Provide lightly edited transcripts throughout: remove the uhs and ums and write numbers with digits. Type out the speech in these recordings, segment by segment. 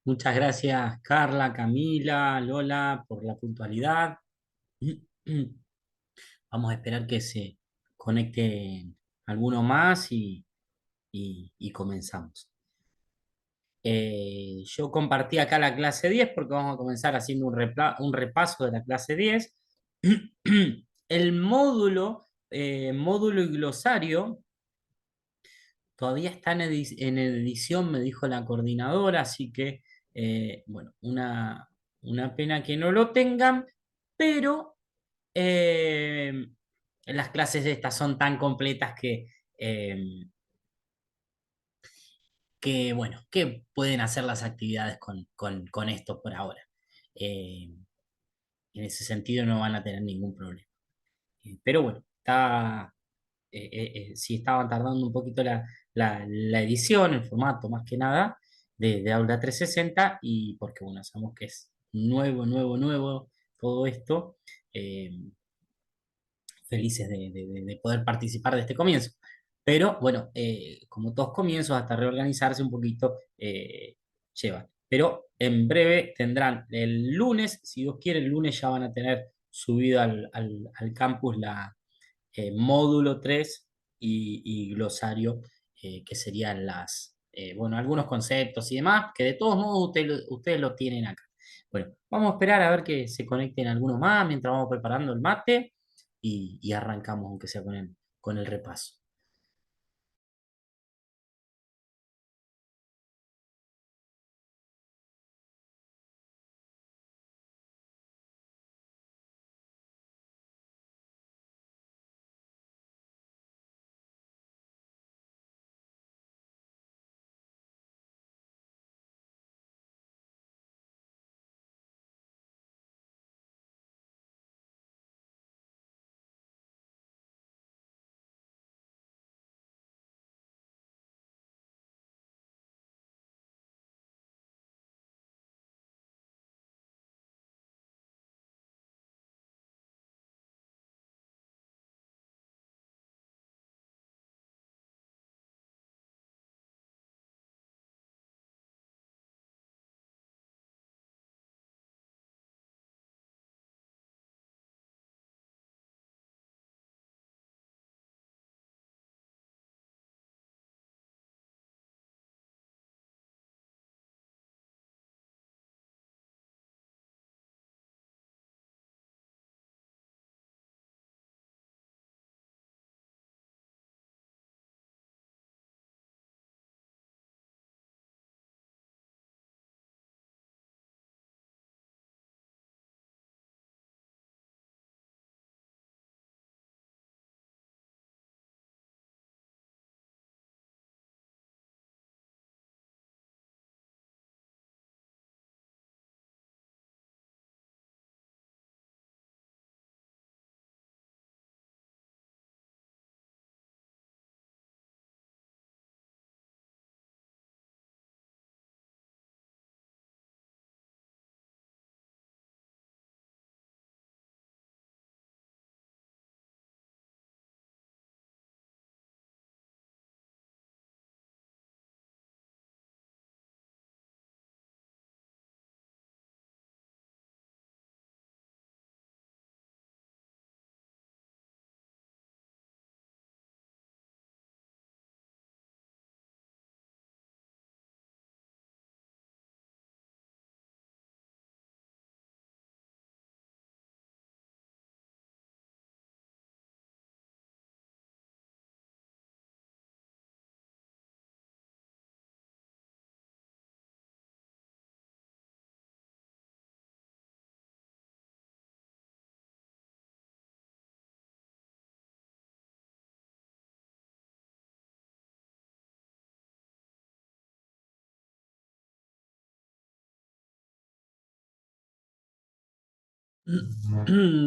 Muchas gracias, Carla, Camila, Lola, por la puntualidad. Vamos a esperar que se conecte alguno más y comenzamos. Yo compartí acá la clase 10 porque vamos a comenzar haciendo un repaso de la clase 10. El módulo y glosario todavía está en edición, me dijo la coordinadora, así que, bueno, una pena que no lo tengan, pero las clases de estas son tan completas eh, bueno, que pueden hacer las actividades con esto por ahora. Eh, en ese sentido no van a tener ningún problema. Pero bueno, sí estaban tardando un poquito la edición, el formato más que nada de Aula 360 y porque bueno, sabemos que es nuevo todo esto. eh, Felices de poder participar de este comienzo. Pero bueno, como todos comienzos, hasta reorganizarse un poquito llevan. Pero en breve tendrán el lunes, si Dios quiere, el lunes ya van a tener subido al campus la módulo 3 y glosario, que serían bueno, algunos conceptos y demás, que de todos modos ustedes lo tienen acá. Bueno, vamos a esperar a ver que se conecten algunos más mientras vamos preparando el mate y arrancamos, aunque sea con el repaso.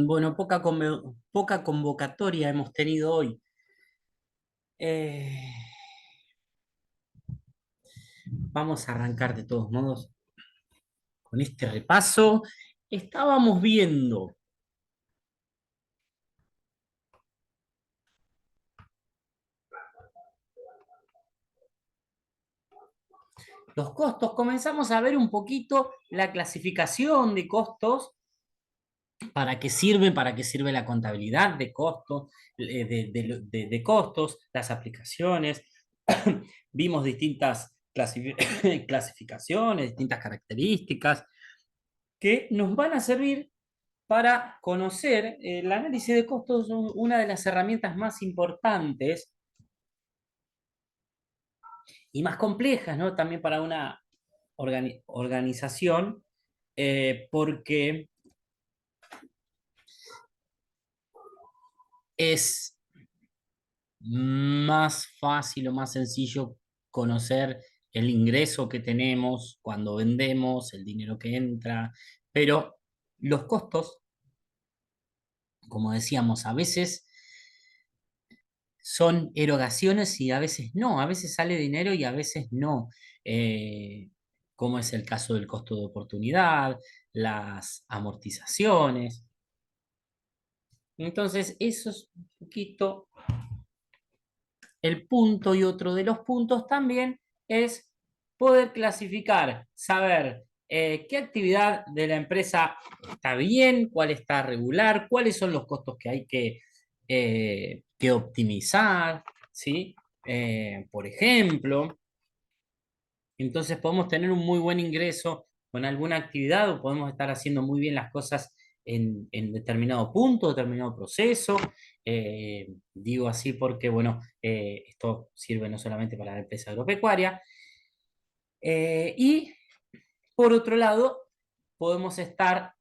Bueno, poca convocatoria hemos tenido hoy. Eh, Vamos a arrancar de todos modos con este repaso. Estábamos viendo, los costos, comenzamos a ver un poquito la clasificación de costos, para qué sirve la contabilidad de costos, de costos, las aplicaciones. Vimos distintas clasificaciones, distintas características que nos van a servir para conocer el análisis de costos, una de las herramientas más importantes y más complejas, ¿no? También para una organización, porque es más fácil o más sencillo conocer el ingreso que tenemos cuando vendemos, el dinero que entra, pero los costos, como decíamos, a veces son erogaciones y a veces no, a veces sale dinero y a veces no. Eh, Como es el caso del costo de oportunidad, las amortizaciones. Entonces, eso es un poquito el punto, y otro de los puntos también es poder clasificar, saber qué actividad de la empresa está bien, cuál está regular, cuáles son los costos que hay que optimizar, ¿sí? Por ejemplo, entonces podemos tener un muy buen ingreso con alguna actividad o podemos estar haciendo muy bien las cosas en determinado punto, determinado proceso. Digo así porque, bueno, esto sirve no solamente para la empresa agropecuaria. Y por otro lado, podemos estar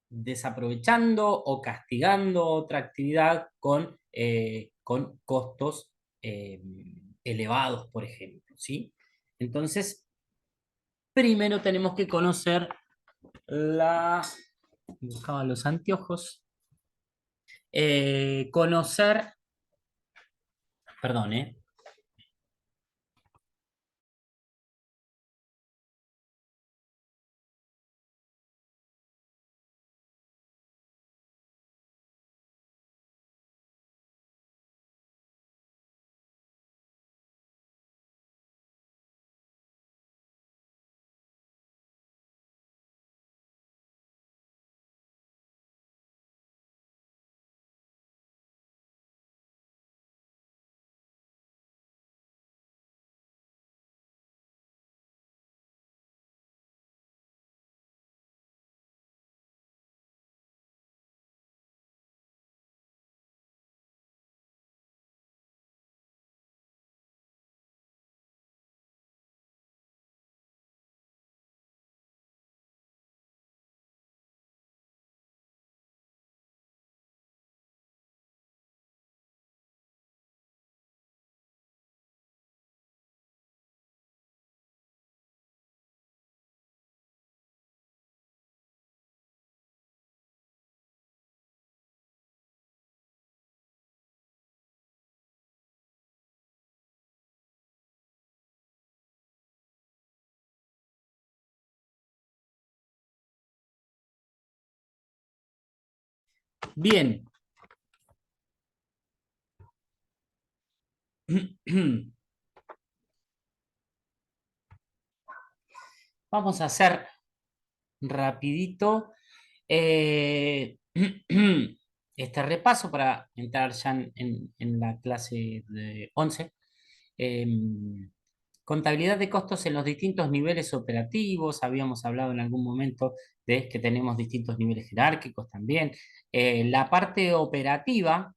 desaprovechando o castigando otra actividad con costos eh, elevados, por ejemplo, ¿sí? Entonces, primero tenemos que conocer la... Buscaba los anteojos. Conocer... Perdón, ¿eh? Bien. Vamos a hacer rapidito este repaso para entrar ya en la clase de 11. Contabilidad de costos en los distintos niveles operativos. Habíamos hablado en algún momento de que tenemos distintos niveles jerárquicos también. La parte operativa,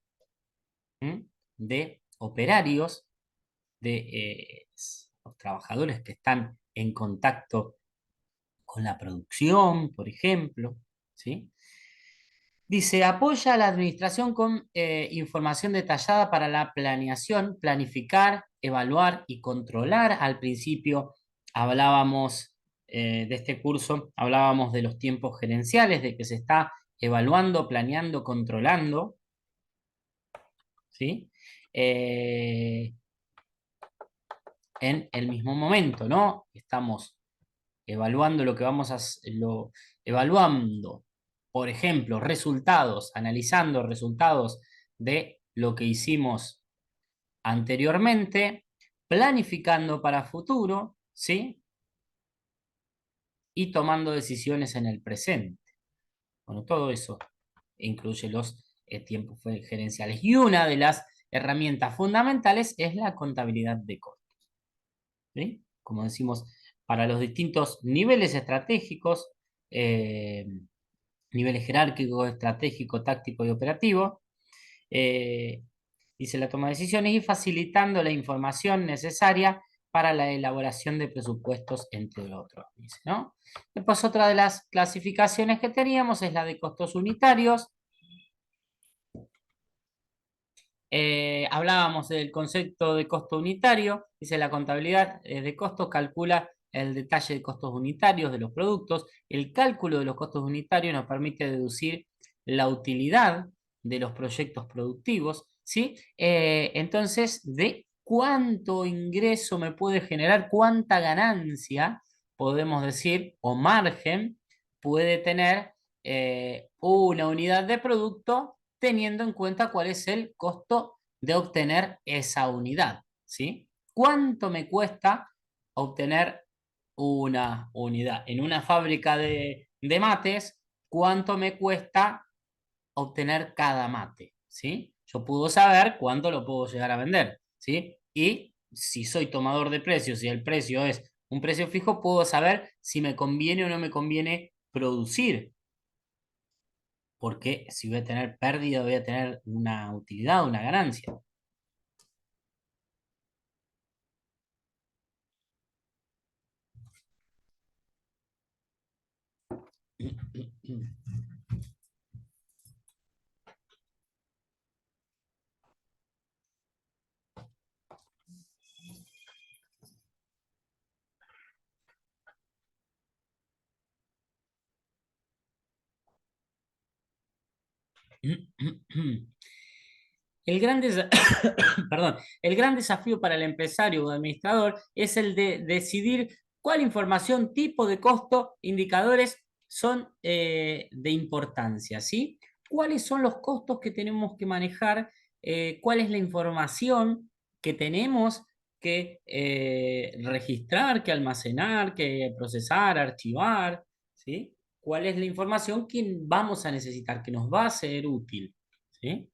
¿m? De operarios, de los trabajadores que están en contacto con la producción, por ejemplo, ¿sí? Dice, apoya a la administración con información detallada para la planeación, planificar, evaluar y controlar. Al principio hablábamos de este curso, hablábamos de los tiempos gerenciales, de que se está evaluando, planeando, controlando, ¿sí? Eh, en el mismo momento, ¿no? Estamos evaluando lo que vamos a evaluando, por ejemplo, resultados, analizando resultados de lo que hicimos anteriormente, planificando para futuro, ¿sí? y tomando decisiones en el presente. Bueno, todo eso incluye los tiempos gerenciales. Y una de las herramientas fundamentales es la contabilidad de costos. ¿Sí? Como decimos, para los distintos niveles estratégicos, eh, niveles jerárquico, estratégico, táctico y operativo, eh, dice la toma de decisiones y facilitando la información necesaria para la elaboración de presupuestos, entre otros, dice, ¿no? Después otra de las clasificaciones que teníamos es la de costos unitarios. Hablábamos del concepto de costo unitario, dice la contabilidad de costos calcula el detalle de costos unitarios de los productos. El cálculo de los costos unitarios nos permite deducir la utilidad de los proyectos productivos, ¿sí? Entonces, de cuánto ingreso me puede generar, cuánta ganancia, podemos decir, o margen puede tener una unidad de producto teniendo en cuenta cuál es el costo de obtener esa unidad, ¿sí? ¿Cuánto me cuesta obtener una unidad? En una fábrica de mates, ¿cuánto me cuesta obtener cada mate? ¿Sí? Yo puedo saber cuánto lo puedo llegar a vender, ¿sí? Y si soy tomador de precios y el precio es un precio fijo, puedo saber si me conviene o no me conviene producir, porque si voy a tener pérdida, voy a tener una utilidad, una ganancia. El gran, perdón, el gran desafío para el empresario o administrador es el de decidir cuál información, tipo de costo, indicadores son de importancia, ¿sí? ¿Cuáles son los costos que tenemos que manejar? ¿Cuál es la información que tenemos que registrar, que almacenar, que procesar, archivar? ¿Sí? ¿Cuál es la información que vamos a necesitar, que nos va a ser útil? ¿Sí?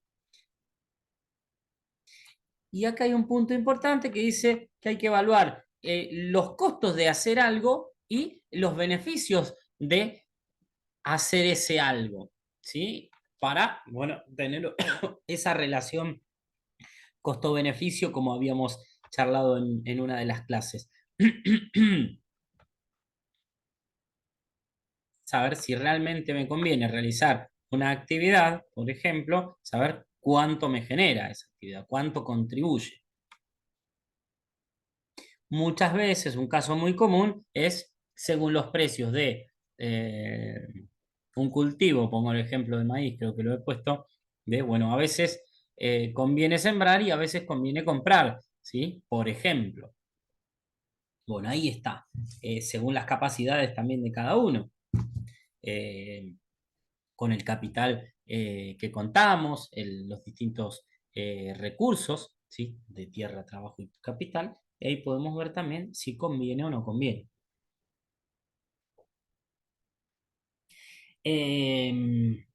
Y acá hay un punto importante que dice que hay que evaluar los costos de hacer algo y los beneficios de hacer ese algo, ¿sí? Para, bueno, tener esa relación costo-beneficio como habíamos charlado en una de las clases. Saber si realmente me conviene realizar una actividad, por ejemplo, saber cuánto me genera esa actividad, cuánto contribuye. Muchas veces, un caso muy común es según los precios de eh, un cultivo, pongo el ejemplo de maíz, creo que lo he puesto, de, bueno, a veces conviene sembrar y a veces conviene comprar, ¿sí? Por ejemplo. Bueno, ahí está, según las capacidades también de cada uno, eh, con el capital que contamos, los distintos recursos, ¿sí? De tierra, trabajo y capital, y ahí podemos ver también si conviene o no conviene. Eh,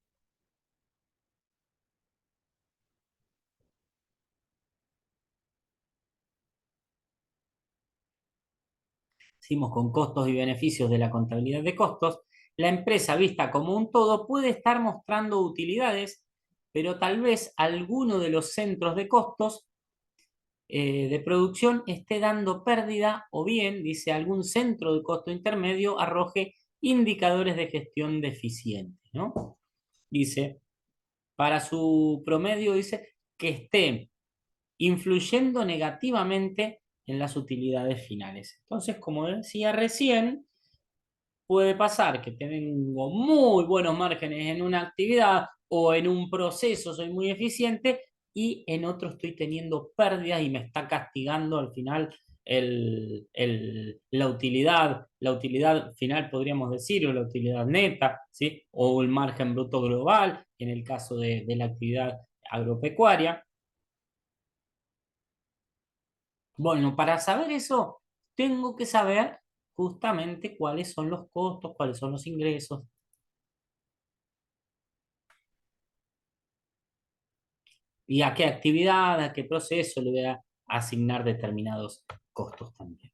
Seguimos con costos y beneficios de la contabilidad de costos. La empresa vista como un todo puede estar mostrando utilidades, pero tal vez alguno de los centros de costos de producción esté dando pérdida o bien, dice, algún centro de costo intermedio arroje indicadores de gestión deficientes, ¿no? Dice, para su promedio, dice, que esté influyendo negativamente en las utilidades finales. Entonces, como decía recién, puede pasar que tengo muy buenos márgenes en una actividad o en un proceso soy muy eficiente y en otro estoy teniendo pérdidas y me está castigando al final la utilidad final podríamos decir, o la utilidad neta, ¿sí? O el margen bruto global, en el caso de la actividad agropecuaria. Bueno, para saber eso, tengo que saber justamente cuáles son los costos, cuáles son los ingresos y a qué actividad, a qué proceso le voy a asignar determinados costos también.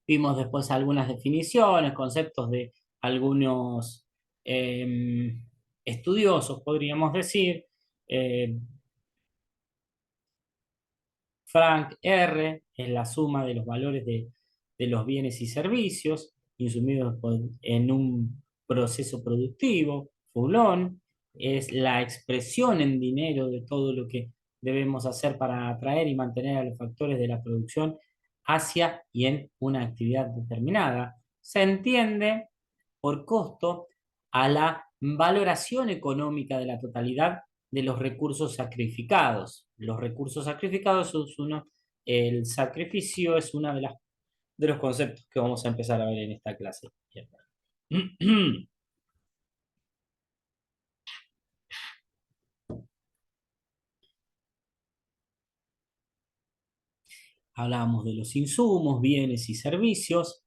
Vimos después algunas definiciones, conceptos de algunos estudiosos, podríamos decir. Eh, Frank R. es la suma de los valores de los bienes y servicios insumidos en un proceso productivo. Fulón es la expresión en dinero de todo lo que debemos hacer para atraer y mantener a los factores de la producción hacia y en una actividad determinada. Se entiende por costo a la valoración económica de la totalidad de los recursos sacrificados. Los recursos sacrificados es uno, el sacrificio es uno de los conceptos que vamos a empezar a ver en esta clase. Bien. Hablábamos de los insumos, bienes y servicios.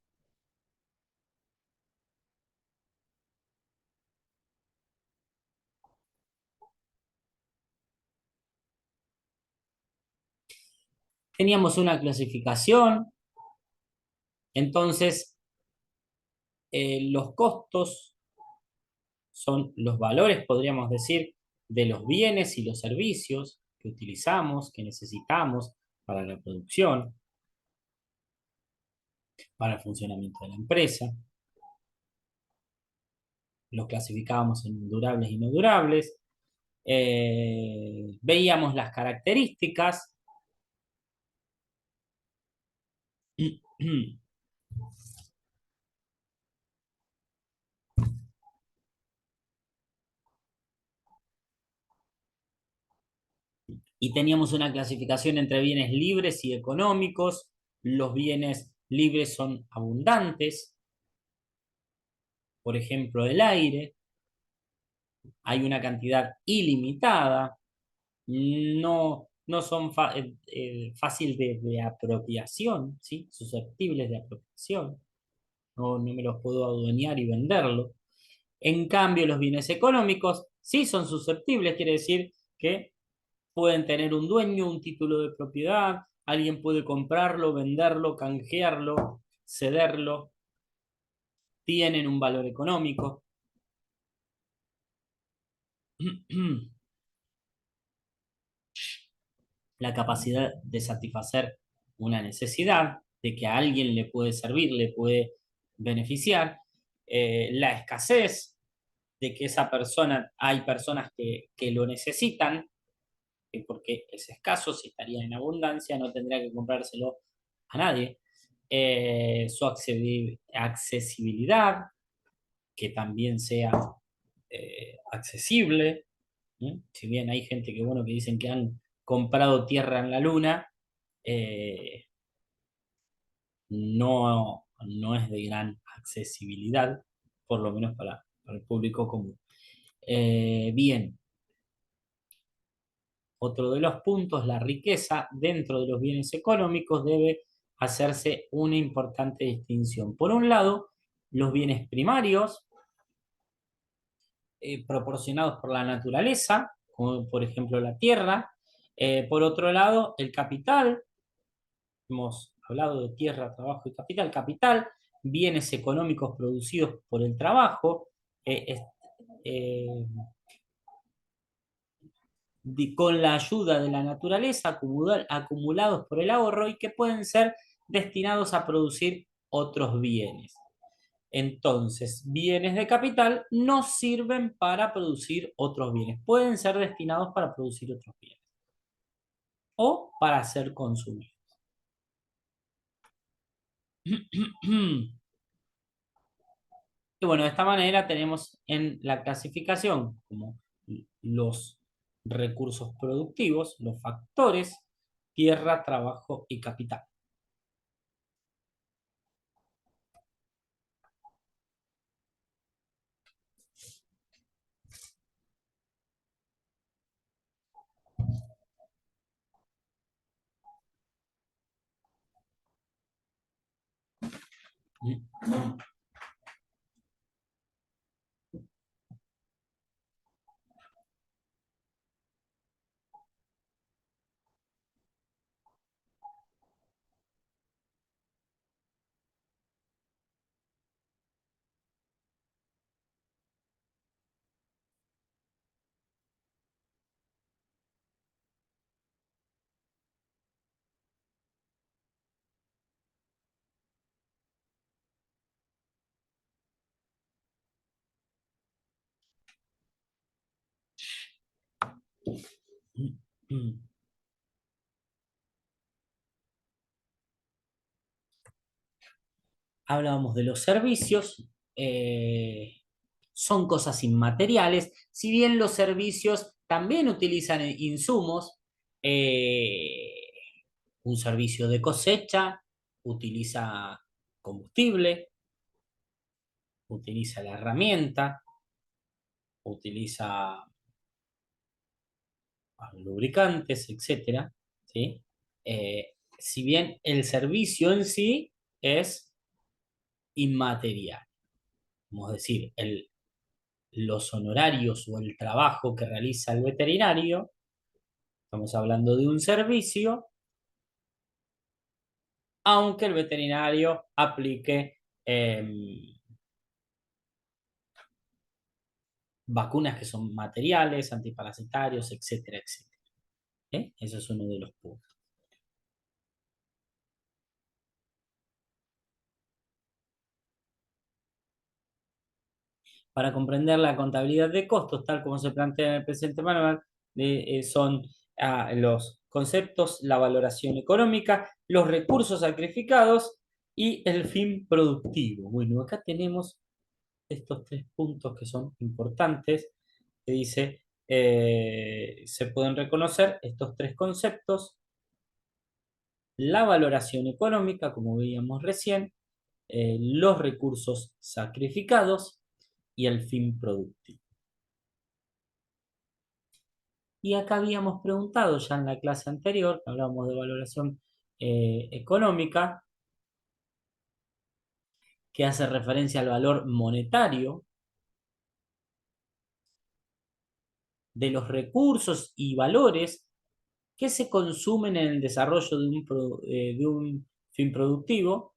Teníamos una clasificación, entonces los costos son los valores, podríamos decir, de los bienes y los servicios que utilizamos, que necesitamos para la producción, para el funcionamiento de la empresa. Los clasificábamos en durables y no durables. Veíamos las características y teníamos una clasificación entre bienes libres y económicos. Los bienes libres son abundantes, por ejemplo, el aire, hay una cantidad ilimitada, no son fácil de apropiación, ¿sí? Susceptibles de apropiación, no me los puedo adueñar y venderlo. En cambio, los bienes económicos sí son susceptibles, quiere decir que pueden tener un dueño, un título de propiedad, alguien puede comprarlo, venderlo, canjearlo, cederlo, tienen un valor económico. La capacidad de satisfacer una necesidad, de que a alguien le puede servir, le puede beneficiar, la escasez, de que esa persona, hay personas que lo necesitan, porque es escaso, si estaría en abundancia, no tendría que comprárselo a nadie. Su accesibilidad, que también sea accesible. Si bien hay gente que, bueno, que dicen que han comprado tierra en la luna, eh, no es de gran accesibilidad, por lo menos para el público común. Bien, otro de los puntos, la riqueza dentro de los bienes económicos debe hacerse una importante distinción. Por un lado, los bienes primarios, proporcionados por la naturaleza, como por ejemplo la tierra. Por otro lado, el capital, hemos hablado de tierra, trabajo y capital. Capital, bienes económicos producidos por el trabajo, eh, con la ayuda de la naturaleza, acumulados por el ahorro y que pueden ser destinados a producir otros bienes. Entonces, bienes de capital no sirven para producir otros bienes, pueden ser destinados para producir otros bienes o para ser consumidos. Y bueno, de esta manera tenemos en la clasificación como los recursos productivos, los factores, tierra, trabajo y capital. Hablábamos de los servicios, son cosas inmateriales, si bien los servicios también utilizan insumos, eh, un servicio de cosecha utiliza combustible, utiliza la herramienta, utiliza lubricantes, etcétera, ¿sí? Si bien el servicio en sí es inmaterial, vamos a decir, los honorarios o el trabajo que realiza el veterinario, estamos hablando de un servicio, aunque el veterinario aplique vacunas que son materiales, antiparasitarios, etcétera, etcétera. Eso es uno de los puntos. Para comprender la contabilidad de costos, tal como se plantea en el presente manual, son los conceptos, la valoración económica, los recursos sacrificados y el fin productivo. Bueno, acá tenemos estos tres puntos que son importantes, que dice, se pueden reconocer estos tres conceptos: la valoración económica, como veíamos recién, los recursos sacrificados y el fin productivo. Y acá habíamos preguntado ya en la clase anterior, hablábamos de valoración económica, que hace referencia al valor monetario de los recursos y valores que se consumen en el desarrollo de un fin productivo,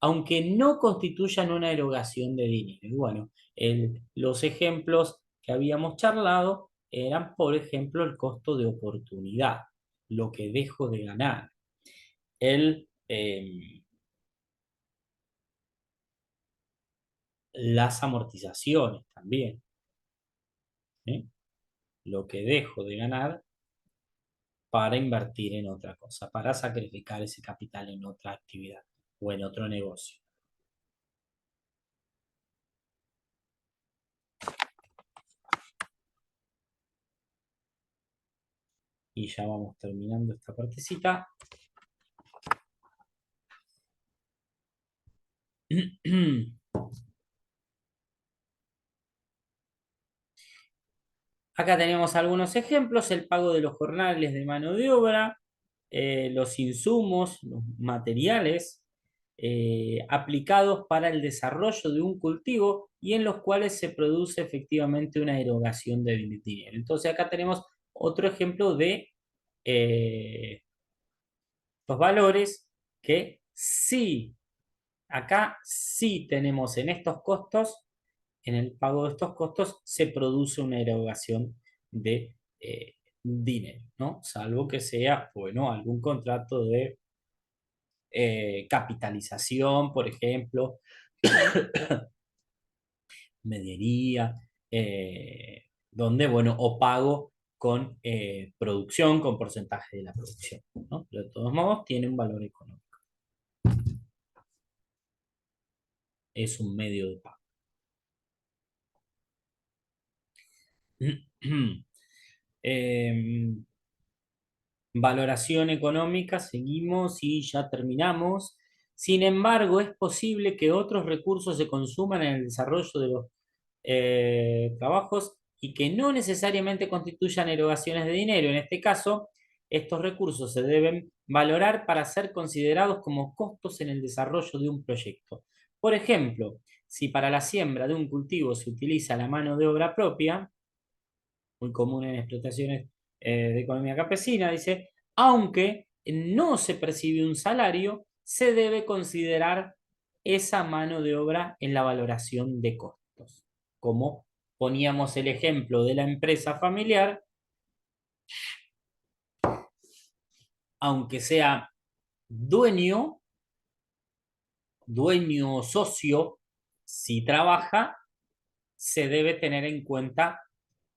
aunque no constituyan una erogación de dinero. Y bueno, los ejemplos que habíamos charlado eran, por ejemplo, el costo de oportunidad, lo que dejo de ganar, el, las amortizaciones también, ¿eh? Lo que dejo de ganar para invertir en otra cosa, para sacrificar ese capital en otra actividad o en otro negocio. Y ya vamos terminando esta partecita. Acá tenemos algunos ejemplos: el pago de los jornales de mano de obra, los insumos, los materiales aplicados para el desarrollo de un cultivo y en los cuales se produce efectivamente una erogación de dinero. Entonces acá tenemos otro ejemplo de los valores que sí, acá sí tenemos en estos costos, en el pago de estos costos, se produce una erogación de dinero, ¿no? Salvo que sea, bueno, algún contrato de capitalización, por ejemplo, mediería, donde, bueno, o pago con producción, con porcentaje de la producción, ¿no? Pero de todos modos tiene un valor económico. es un medio de pago. Em, Valoración económica, seguimos y ya terminamos. Sin embargo, es posible que otros recursos se consuman en el desarrollo de los trabajos y que no necesariamente constituyan erogaciones de dinero. En este caso, estos recursos se deben valorar para ser considerados como costos en el desarrollo de un proyecto. Por ejemplo, si para la siembra de un cultivo se utiliza la mano de obra propia, muy común en explotaciones de economía campesina, dice, aunque no se percibe un salario, se debe considerar esa mano de obra en la valoración de costos. Como poníamos el ejemplo de la empresa familiar, aunque sea dueño, dueño socio, si trabaja, se debe tener en cuenta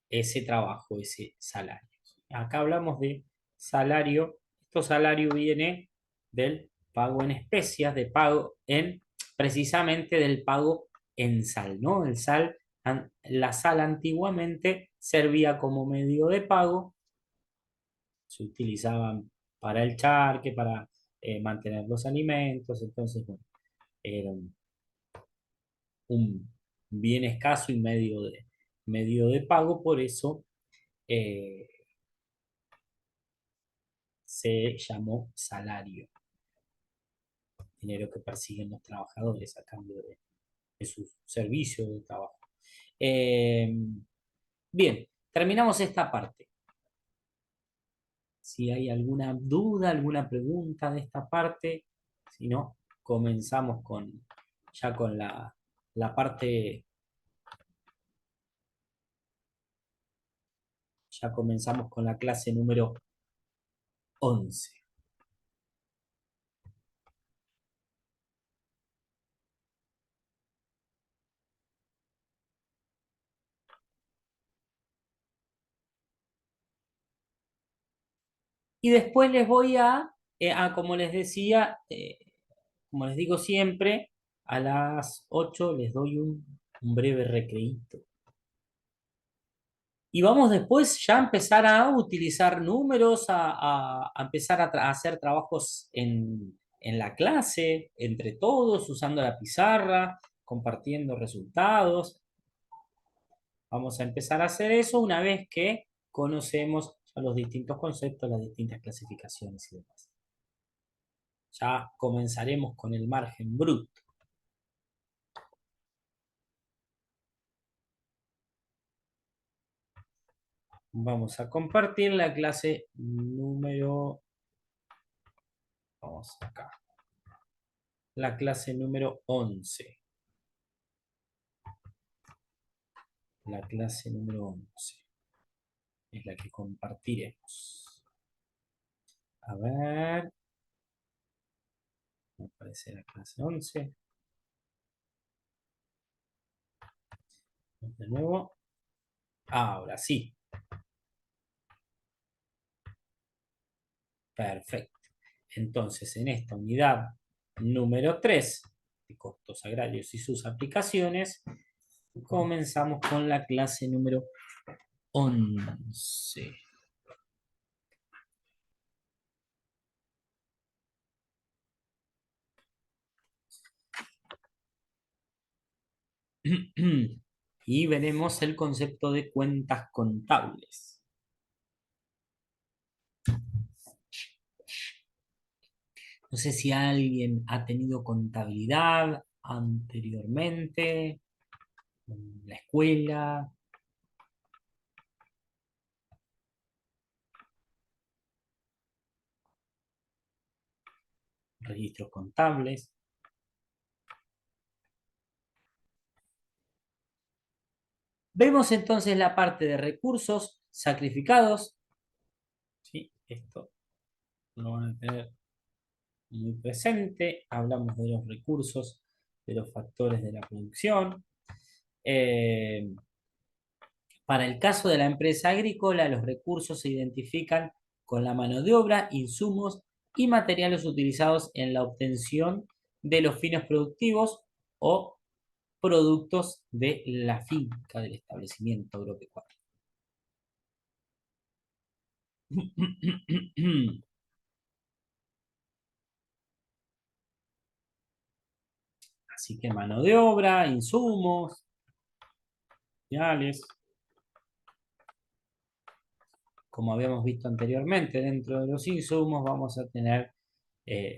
ese trabajo, ese salario. Acá hablamos de salario. Esto salario viene del pago en especias, de pago en, precisamente del pago en sal, ¿no? La sal antiguamente servía como medio de pago, se utilizaban para el charque, para mantener los alimentos, entonces, bueno, era un bien escaso y medio de pago, por eso eh, se llamó salario, dinero que persiguen los trabajadores a cambio de su servicio de trabajo. Eh, Bien, terminamos esta parte. Si hay alguna duda, alguna pregunta de esta parte, si no, comenzamos ya con la parte, ya comenzamos con la clase número 11. Y después les voy como les decía, como les digo siempre, a las 8 les doy un breve recreíto. Y vamos después ya a empezar a utilizar números, a empezar a hacer trabajos en la clase, entre todos, usando la pizarra, compartiendo resultados. Vamos a empezar a hacer eso una vez que conocemos ya los distintos conceptos, las distintas clasificaciones y demás. Ya comenzaremos con el margen bruto. Vamos a compartir la clase número, vamos acá, la clase número 11. La clase número 11 es la que compartiremos. A ver, me aparece la clase 11. De nuevo. Ahora sí. Perfecto. Entonces, en esta unidad número 3 de costos agrarios y sus aplicaciones, comenzamos con la clase número 11. Y veremos el concepto de cuentas contables. No sé si alguien ha tenido contabilidad anteriormente en la escuela. Registros contables. Vemos entonces la parte de recursos sacrificados. ¿Sí? Esto lo van a tener muy presente. Hablamos de los recursos, de los factores de la producción. Para el caso de la empresa agrícola, los recursos se identifican con la mano de obra, insumos y materiales utilizados en la obtención de los fines productivos o productos de la finca, del establecimiento agropecuario. Así que mano de obra, insumos, materiales, como habíamos visto anteriormente, dentro de los insumos vamos a tener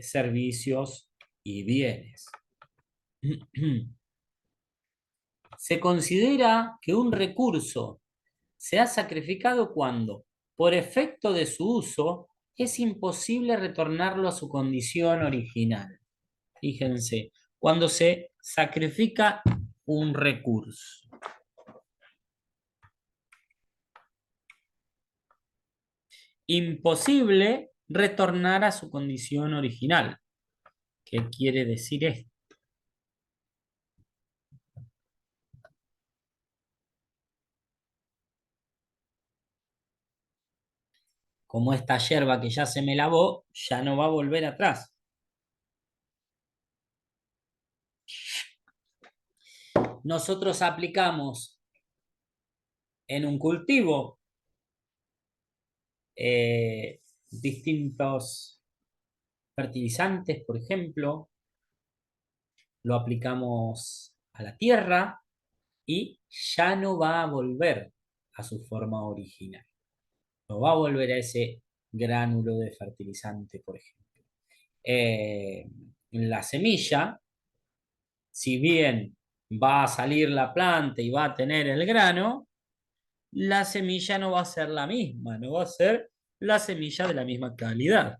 servicios y bienes. Se considera que un recurso se ha sacrificado cuando, por efecto de su uso, es imposible retornarlo a su condición original. Fíjense, cuando se sacrifica un recurso. Imposible retornar a su condición original. ¿Qué quiere decir esto? Como esta yerba que ya se me lavó, ya no va a volver atrás. Nosotros aplicamos en un cultivo distintos fertilizantes, por ejemplo, lo aplicamos a la tierra y ya no va a volver a su forma original. No va a volver a ese gránulo de fertilizante, por ejemplo. La semilla, si bien va a salir la planta y va a tener el grano, la semilla no va a ser la misma, no va a ser la semilla de la misma calidad.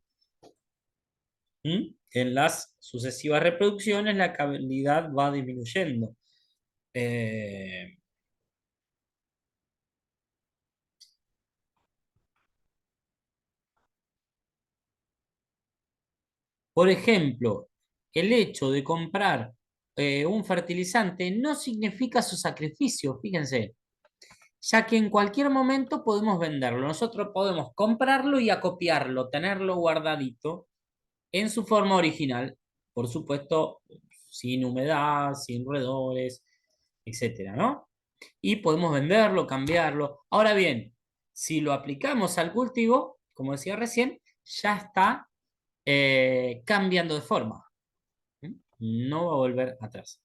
En las sucesivas reproducciones la calidad va disminuyendo. Eh, por ejemplo, el hecho de comprar un fertilizante no significa su sacrificio, fíjense, ya que en cualquier momento podemos venderlo. Nosotros podemos comprarlo y acopiarlo, tenerlo guardadito en su forma original, por supuesto, sin humedad, sin roedores, etcétera, ¿no? Y podemos venderlo, cambiarlo. Ahora bien, si lo aplicamos al cultivo, como decía recién, ya está cambiando de forma. No va a volver atrás.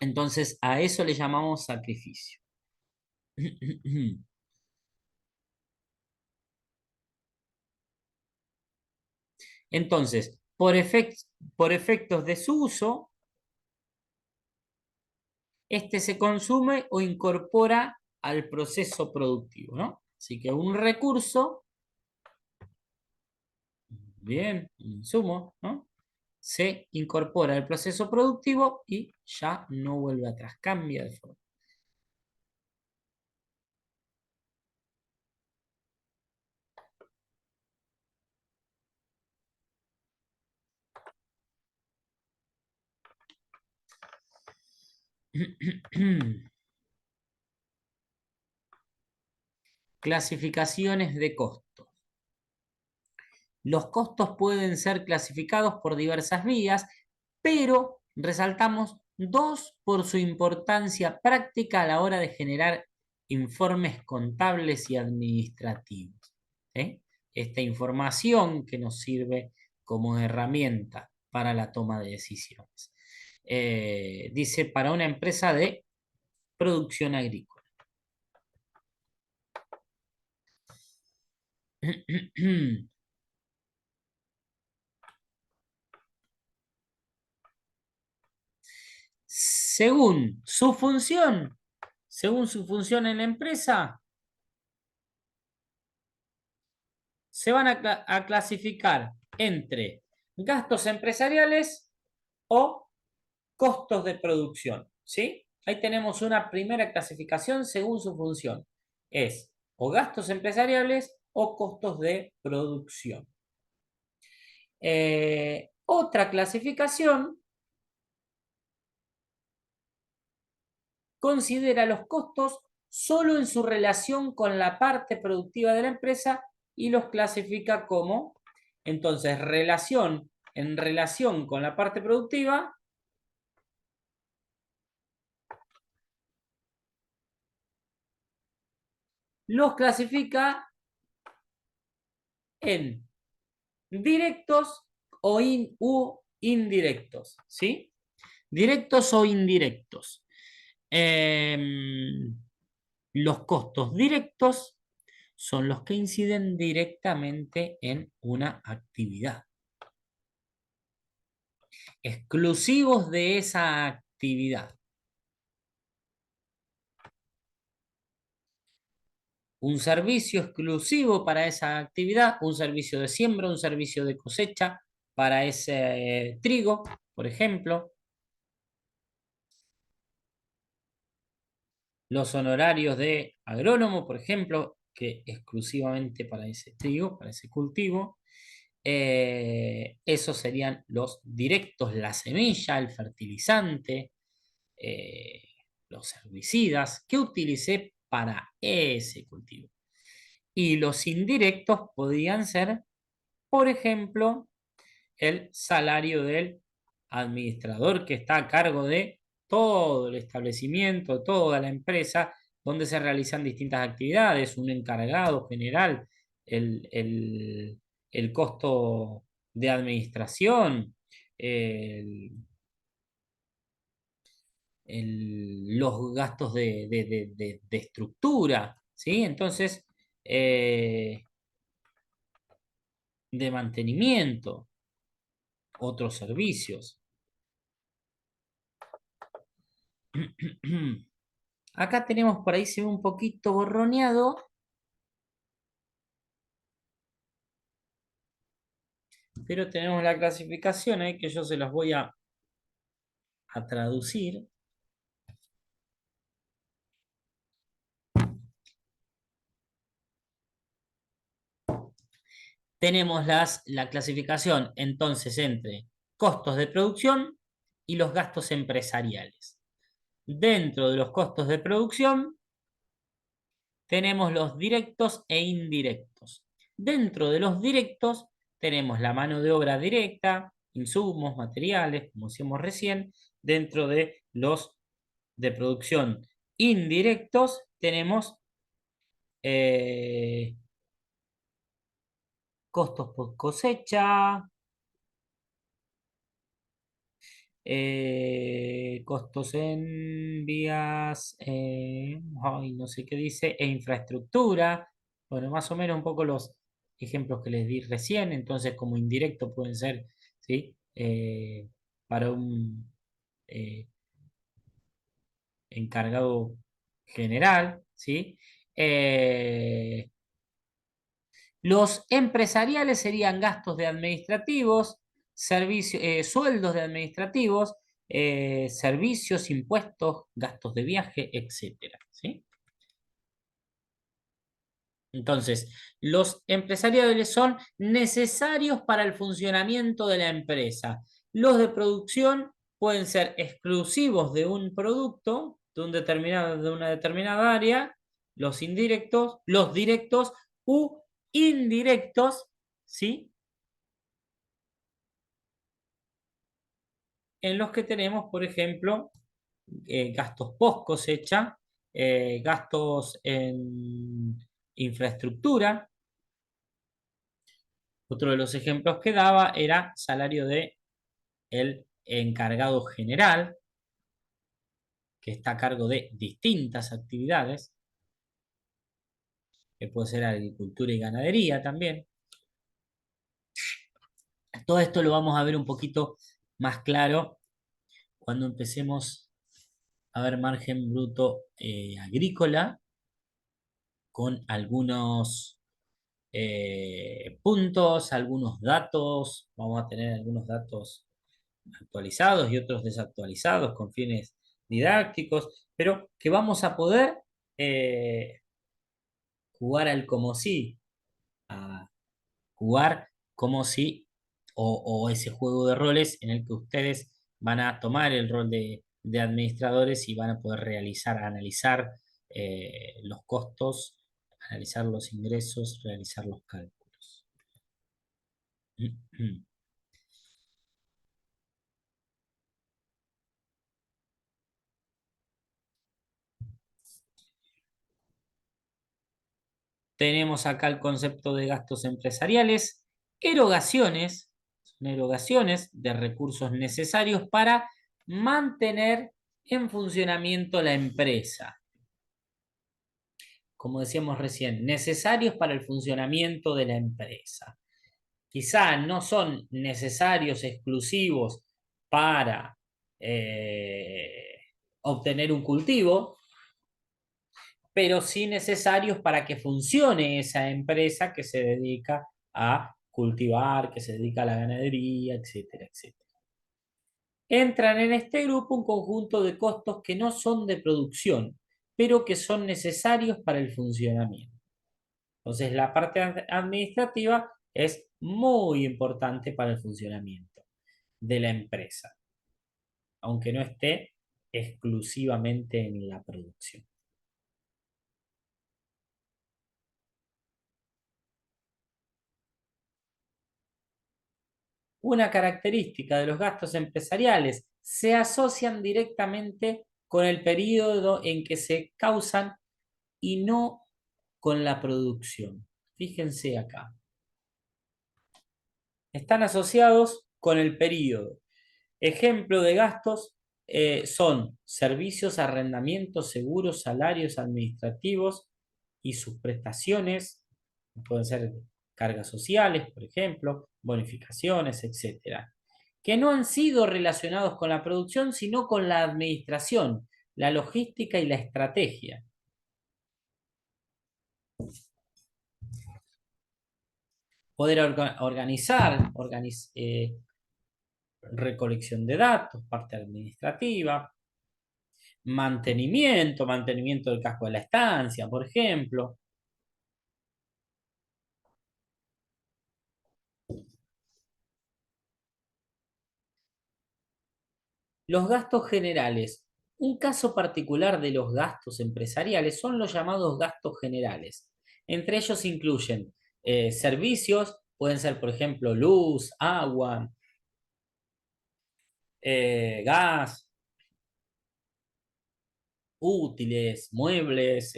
Entonces, a eso le llamamos sacrificio. Entonces, por efectos de su uso, este se consume o incorpora al proceso productivo, ¿no? Así que un recurso, bien, un insumo, ¿no? Se incorpora al proceso productivo y ya no vuelve atrás, cambia de forma. Clasificaciones de costos. Los costos pueden ser clasificados por diversas vías, pero resaltamos dos por su importancia práctica a la hora de generar informes contables y administrativos. Esta información que nos sirve como herramienta para la toma de decisiones. Dice, para una empresa de producción agrícola. Según su función en la empresa, se van a clasificar entre gastos empresariales o costos de producción, ¿sí? Ahí tenemos una primera clasificación según su función. Es o gastos empresariales o costos de producción. Otra clasificación considera los costos solo en su relación con la parte productiva de la empresa y los clasifica como, entonces, en relación con la parte productiva, los clasifica en directos u indirectos, ¿sí? Directos o indirectos. Em, los costos directos son los que inciden directamente en una actividad, exclusivos de esa actividad. Un servicio exclusivo para esa actividad, un servicio de siembra, un servicio de cosecha para ese trigo, por ejemplo, los honorarios de agrónomo, por ejemplo, que exclusivamente para ese trigo, para ese cultivo. Esos serían los directos, la semilla, el fertilizante, eh, los herbicidas que utilicé para ese cultivo. Y los indirectos podían ser, por ejemplo, el salario del administrador que está a cargo de todo el establecimiento, toda la empresa, donde se realizan distintas actividades, un encargado general, el costo de administración, el- los gastos de estructura, ¿sí? Entonces, eh, de mantenimiento, otros servicios. Acá tenemos, por ahí se ve un poquito borroneado, pero tenemos la clasificación ahí que yo se las voy a traducir. Tenemos la clasificación entonces entre costos de producción y los gastos empresariales. Dentro de los costos de producción tenemos los directos e indirectos. Dentro de los directos tenemos la mano de obra directa, insumos, materiales, como decíamos recién. Dentro de los de producción indirectos tenemos eh, costos por cosecha, costos en vías, ay, no sé qué dice, e infraestructura. Bueno, más o menos un poco los ejemplos que les di recién. Entonces, como indirecto pueden ser, ¿sí? Para un eh, encargado general, ¿sí? Eh, los empresariales serían gastos de administrativos, sueldos de administrativos, servicios, impuestos, gastos de viaje, etcétera, ¿sí? Entonces, los empresariales son necesarios para el funcionamiento de la empresa. Los de producción pueden ser exclusivos de un producto, de una determinada área, los indirectos, los directos u indirectos, ¿sí? En los que tenemos, por ejemplo, gastos post cosecha, gastos en infraestructura. Otro de los ejemplos que daba era salario de el encargado general, que está a cargo de distintas actividades, que puede ser agricultura y ganadería también. Todo esto lo vamos a ver un poquito más claro cuando empecemos a ver margen bruto agrícola con algunos puntos, algunos datos. Vamos a tener algunos datos actualizados y otros desactualizados con fines didácticos, pero que vamos a poder eh, jugar al como si, a jugar como si, o ese juego de roles en el que ustedes van a tomar el rol de administradores y van a poder realizar, analizar los costos, analizar los ingresos, realizar los cálculos. Tenemos acá el concepto de gastos empresariales, erogaciones, son erogaciones de recursos necesarios para mantener en funcionamiento la empresa. Como decíamos recién, necesarios para el funcionamiento de la empresa. Quizá no son necesarios exclusivos para obtener un cultivo, pero sí necesarios para que funcione esa empresa que se dedica a cultivar, que se dedica a la ganadería, etcétera, etcétera. Entran en este grupo un conjunto de costos que no son de producción, pero que son necesarios para el funcionamiento. Entonces, la parte administrativa es muy importante para el funcionamiento de la empresa, aunque no esté exclusivamente en la producción. Una característica de los gastos empresariales se asocian directamente con el periodo en que se causan y no con la producción. Fíjense acá. Están asociados con el periodo. Ejemplo de gastos son servicios, arrendamientos, seguros, salarios administrativos y sus prestaciones. Pueden ser cargas sociales, por ejemplo, bonificaciones, etcétera, que no han sido relacionados con la producción, sino con la administración, la logística y la estrategia. Poder organizar, recolección de datos, parte administrativa, mantenimiento del casco de la estancia, por ejemplo. Los gastos generales. Un caso particular de los gastos empresariales son los llamados gastos generales. Entre ellos incluyen servicios, pueden ser, por ejemplo, luz, agua, gas, útiles, muebles,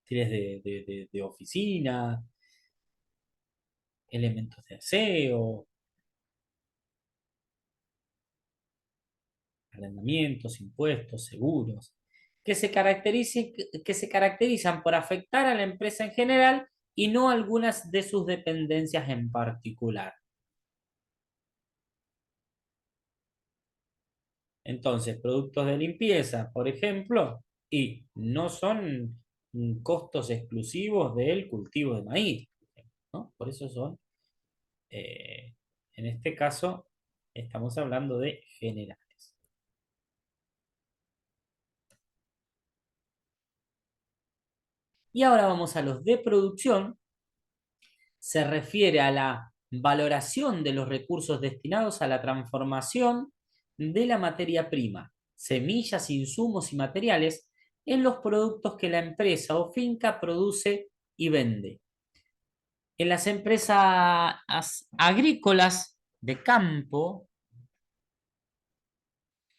útiles de oficina, elementos de aseo, arrendamientos, impuestos, seguros, que se caracterizan por afectar a la empresa en general y no algunas de sus dependencias en particular. Entonces, productos de limpieza, por ejemplo, y no son costos exclusivos del cultivo de maíz, ¿no? Por eso son, eh, en este caso, estamos hablando de generales. Y ahora vamos a los de producción. Se refiere a la valoración de los recursos destinados a la transformación de la materia prima, semillas, insumos y materiales en los productos que la empresa o finca produce y vende. En las empresas agrícolas de campo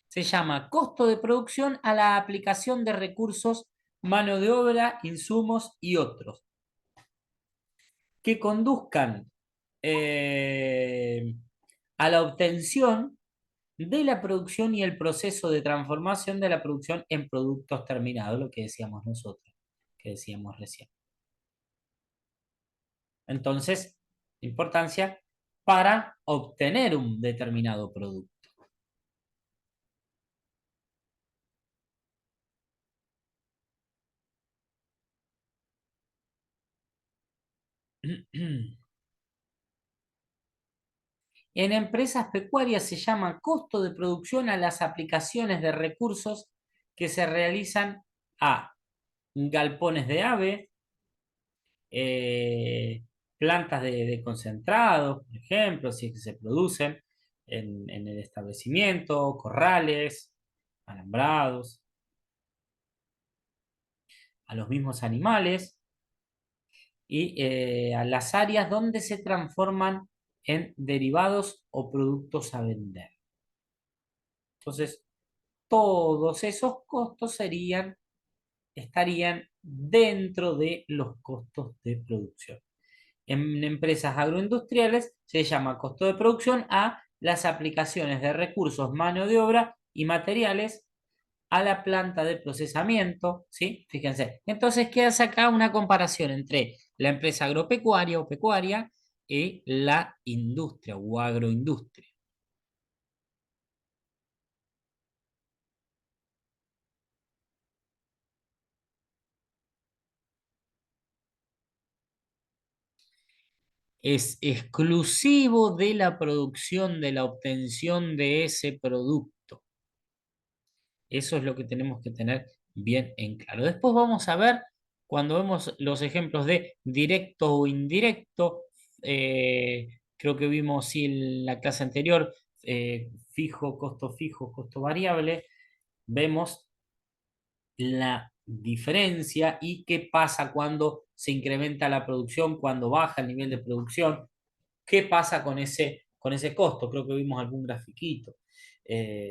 se llama costo de producción a la aplicación de recursos, mano de obra, insumos y otros que conduzcan eh, a la obtención de la producción y el proceso de transformación de la producción en productos terminados, lo que decíamos nosotros, que decíamos recién. Entonces, importancia para obtener un determinado producto. En empresas pecuarias se llama costo de producción a las aplicaciones de recursos que se realizan a galpones de ave, eh, plantas de concentrados, por ejemplo, si es que se producen en el establecimiento, corrales, alambrados, a los mismos animales y a las áreas donde se transforman en derivados o productos a vender. Entonces, todos esos costos estarían dentro de los costos de producción. En empresas agroindustriales se llama costo de producción a las aplicaciones de recursos, mano de obra y materiales a la planta de procesamiento, ¿sí? Fíjense. Entonces queda acá una comparación entre la empresa agropecuaria o pecuaria y la industria o agroindustria. Es exclusivo de la producción, de la obtención de ese producto. Eso es lo que tenemos que tener bien en claro. Después vamos a ver, cuando vemos los ejemplos de directo o indirecto, creo que vimos sí, en la clase anterior, fijo, costo variable, vemos la diferencia y qué pasa cuando se incrementa la producción, cuando baja el nivel de producción, qué pasa con ese costo. Creo que vimos algún grafiquito.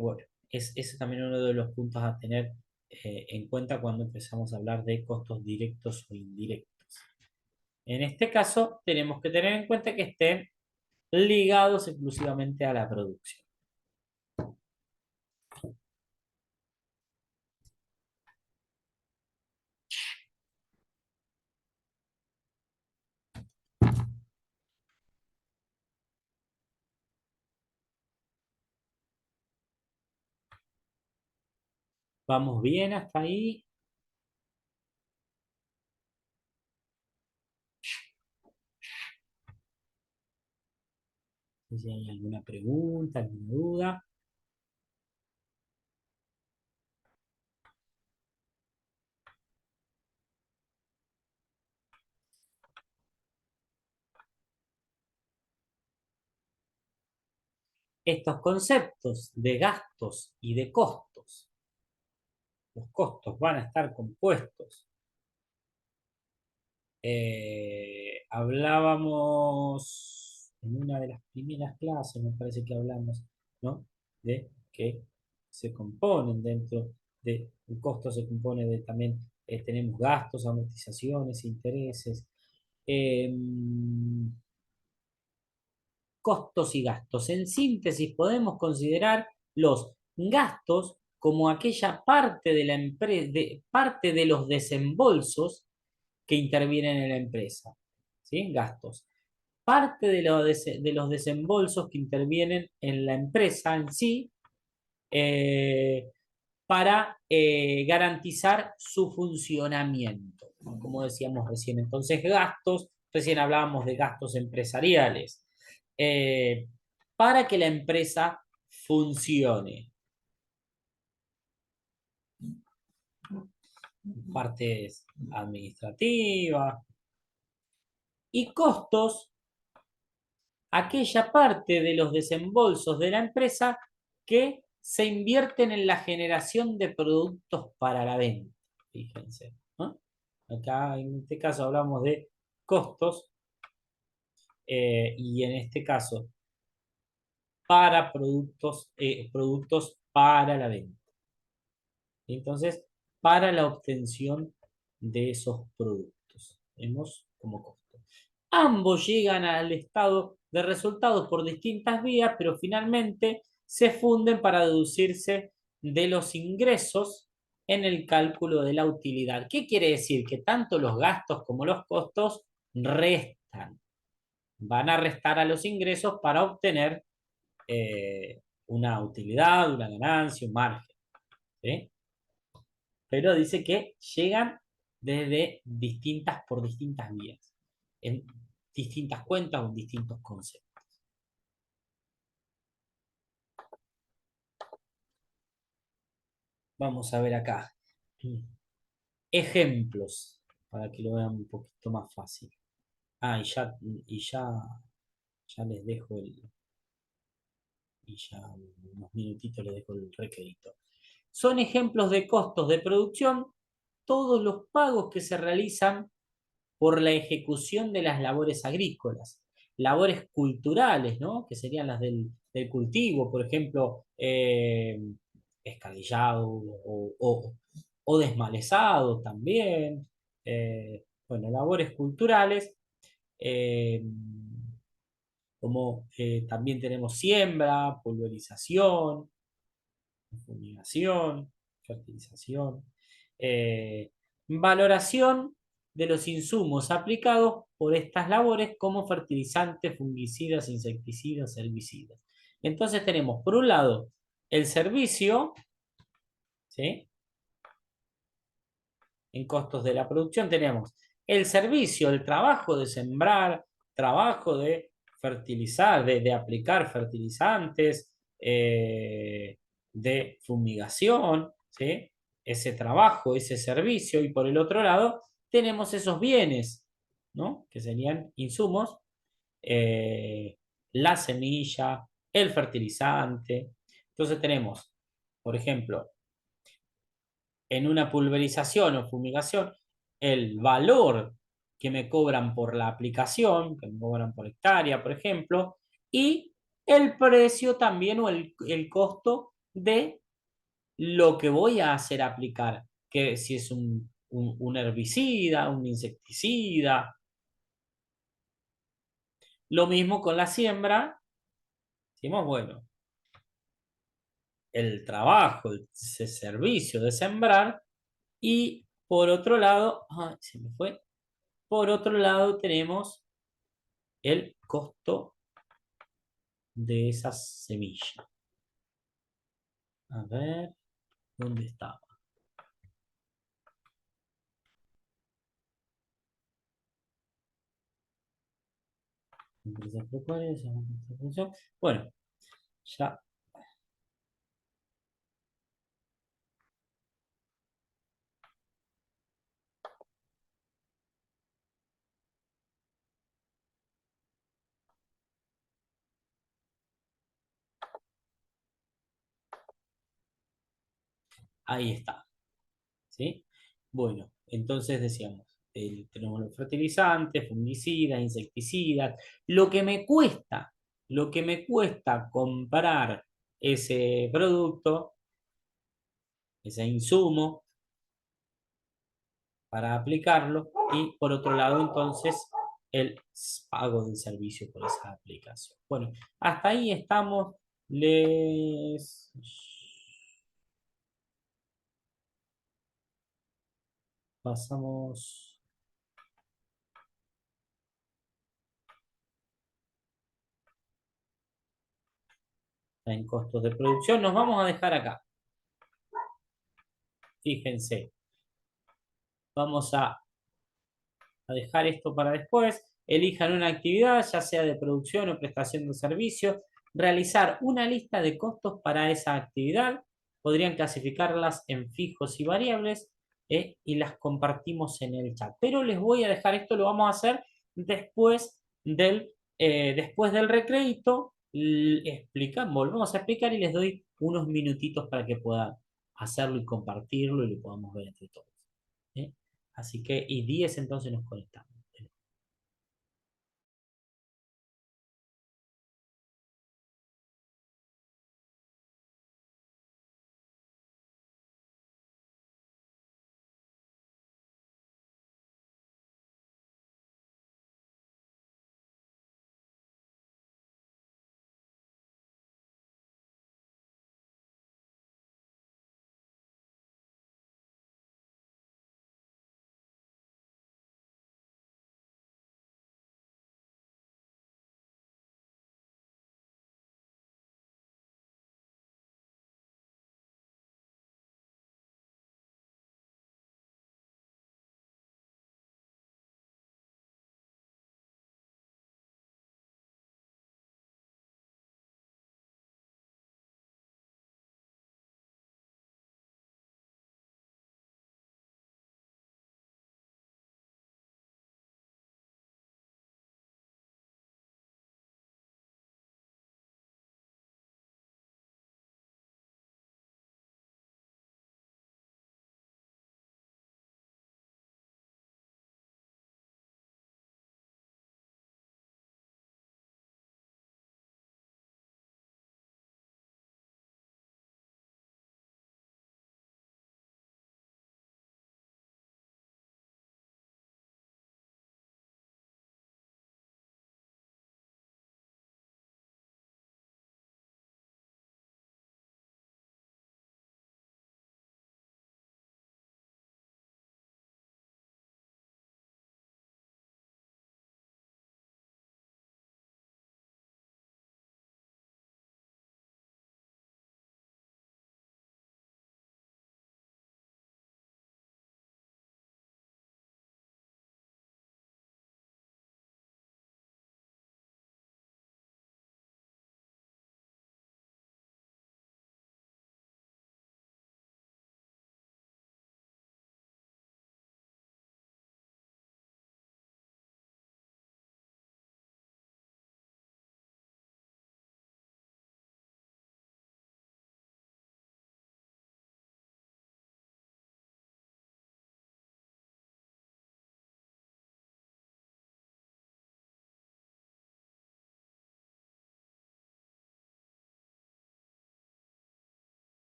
Bueno, ese también uno de los puntos a tener en cuenta cuando empezamos a hablar de costos directos o indirectos. En este caso, tenemos que tener en cuenta que estén ligados exclusivamente a la producción. ¿Vamos bien hasta ahí? Si hay alguna pregunta, alguna duda. Estos conceptos de gastos y de costos, los costos van a estar compuestos. Hablábamos en una de las primeras clases, me parece que hablamos, ¿no? De que se componen dentro de un costo, se compone de también, tenemos gastos, amortizaciones, intereses, costos y gastos. En síntesis, podemos considerar los gastos como aquella parte de la empresa, parte de los desembolsos que intervienen en la empresa. ¿Sí? Gastos. Parte de los desembolsos que intervienen en la empresa en sí eh, para garantizar su funcionamiento, ¿no? Como decíamos recién. Entonces, gastos, recién hablábamos de gastos empresariales, eh, para que la empresa funcione. Partes administrativas y costos, aquella parte de los desembolsos de la empresa que se invierten en la generación de productos para la venta. Fíjense, ¿no? Acá en este caso hablamos de costos y en este caso para productos, productos para la venta. Entonces, para la obtención de esos productos. Vemos como costo. Ambos llegan al estado de resultados por distintas vías, pero finalmente se funden para deducirse de los ingresos en el cálculo de la utilidad. ¿Qué quiere decir? Que tanto los gastos como los costos restan. Van a restar a los ingresos para obtener una utilidad, una ganancia, un margen. ¿Sí? Pero dice que llegan desde por distintas vías, en distintas cuentas o en distintos conceptos. Vamos a ver acá. Ejemplos, para que lo vean un poquito más fácil. Ah, ya les dejo y ya unos minutitos les dejo el requerito. Son ejemplos de costos de producción, todos los pagos que se realizan por la ejecución de las labores agrícolas, labores culturales, ¿no? Que serían las del cultivo, por ejemplo, escabillado o desmalezado también, Bueno, labores culturales, eh, como también tenemos siembra, pulverización, fumigación, fertilización, valoración de los insumos aplicados por estas labores como fertilizantes, fungicidas, insecticidas, herbicidas. Entonces tenemos, por un lado, el servicio, ¿sí? En costos de la producción tenemos el servicio, el trabajo de sembrar, trabajo de fertilizar, de aplicar fertilizantes, de fumigación, ¿sí? Ese trabajo, ese servicio, y por el otro lado tenemos esos bienes, ¿no? Que serían insumos, eh, la semilla, el fertilizante. Entonces tenemos, por ejemplo, en una pulverización o fumigación, el valor que me cobran por la aplicación, que me cobran por hectárea, por ejemplo, y el precio también o el costo de lo que voy a hacer aplicar, que si es un herbicida, un insecticida. Lo mismo con la siembra, decimos, bueno, el trabajo, ese servicio de sembrar, y por otro lado, ay, se me fue. Por otro lado, tenemos el costo de esa semilla. A ver, ¿dónde está? Empresa frecuencia, bueno, ya ahí está. ¿Sí? Bueno, entonces decíamos, tenemos los fertilizantes, fungicidas, insecticidas. Lo que me cuesta, lo que me cuesta comprar ese producto, ese insumo, para aplicarlo, y por otro lado entonces el pago del servicio por esa aplicación. Bueno, hasta ahí estamos. Les pasamos en costos de producción. Nos vamos a dejar acá. Fíjense, vamos a dejar esto para después. Elijan una actividad, ya sea de producción o prestación de servicio. Realizar una lista de costos para esa actividad. Podrían clasificarlas en fijos y variables, y las compartimos en el chat. Pero les voy a dejar esto, lo vamos a hacer después del recreito. Volvemos a explicar y les doy unos minutitos para que puedan hacerlo y compartirlo y lo podamos ver entre todos. ¿Eh? Así que, y 10 entonces nos conectamos.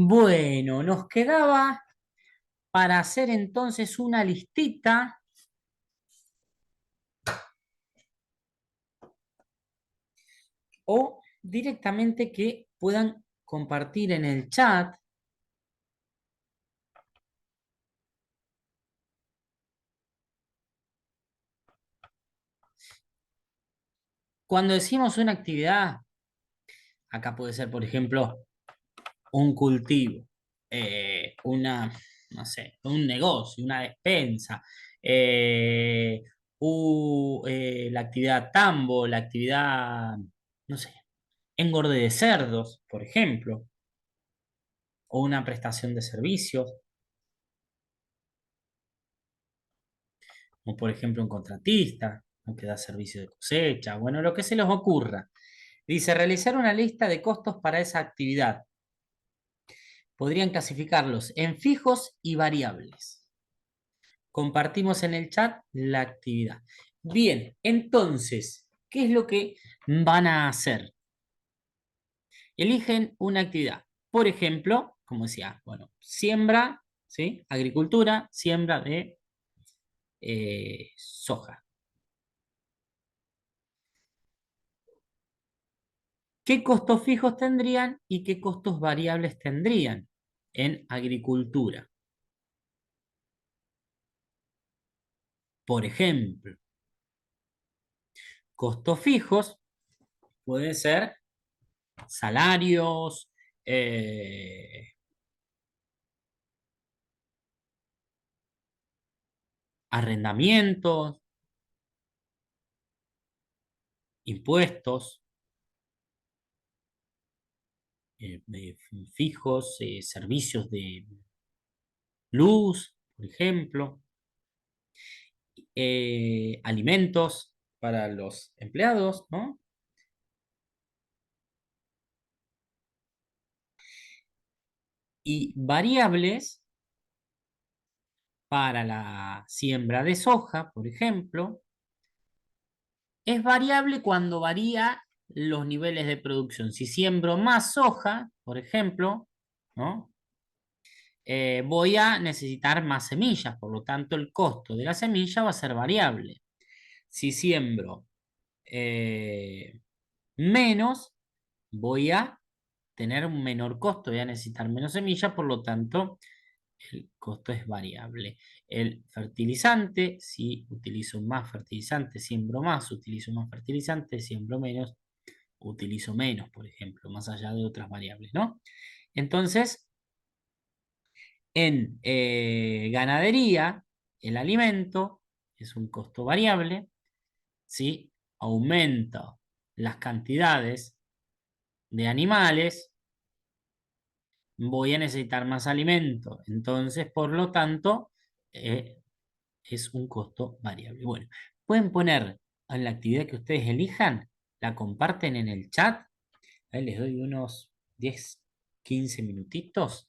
Bueno, nos quedaba para hacer entonces una listita o directamente que puedan compartir en el chat. Cuando decimos una actividad, acá puede ser, por ejemplo, un cultivo, no sé, un negocio, una despensa, eh, la actividad tambo, la actividad, no sé, engorde de cerdos, por ejemplo, o una prestación de servicios, o por ejemplo un contratista, ¿no? Que da servicio de cosecha, bueno, lo que se les ocurra. Dice, realizar una lista de costos para esa actividad. Podrían clasificarlos en fijos y variables. Compartimos en el chat la actividad. Bien, entonces, ¿qué es lo que van a hacer? Eligen una actividad. Por ejemplo, como decía, bueno, siembra, ¿sí? Agricultura, siembra de soja. ¿Qué costos fijos tendrían y qué costos variables tendrían en agricultura? Por ejemplo, costos fijos pueden ser salarios, eh, arrendamientos, impuestos fijos, servicios de luz, por ejemplo, alimentos para los empleados, ¿no? Y variables para la siembra de soja, por ejemplo. Es variable cuando varía los niveles de producción. Si siembro más soja, por ejemplo, ¿no? Voy a necesitar más semillas, por lo tanto el costo de la semilla va a ser variable. Si siembro menos, voy a tener un menor costo, voy a necesitar menos semillas, por lo tanto el costo es variable. El fertilizante, si utilizo más fertilizante, siembro más, utilizo más fertilizante, siembro menos, utilizo menos, por ejemplo, más allá de otras variables, ¿no? Entonces, en ganadería, el alimento es un costo variable. Si aumento las cantidades de animales, voy a necesitar más alimento. Entonces, por lo tanto, es un costo variable. Bueno, pueden poner en la actividad que ustedes elijan, la comparten en el chat. Ahí les doy unos 10, 15 minutitos.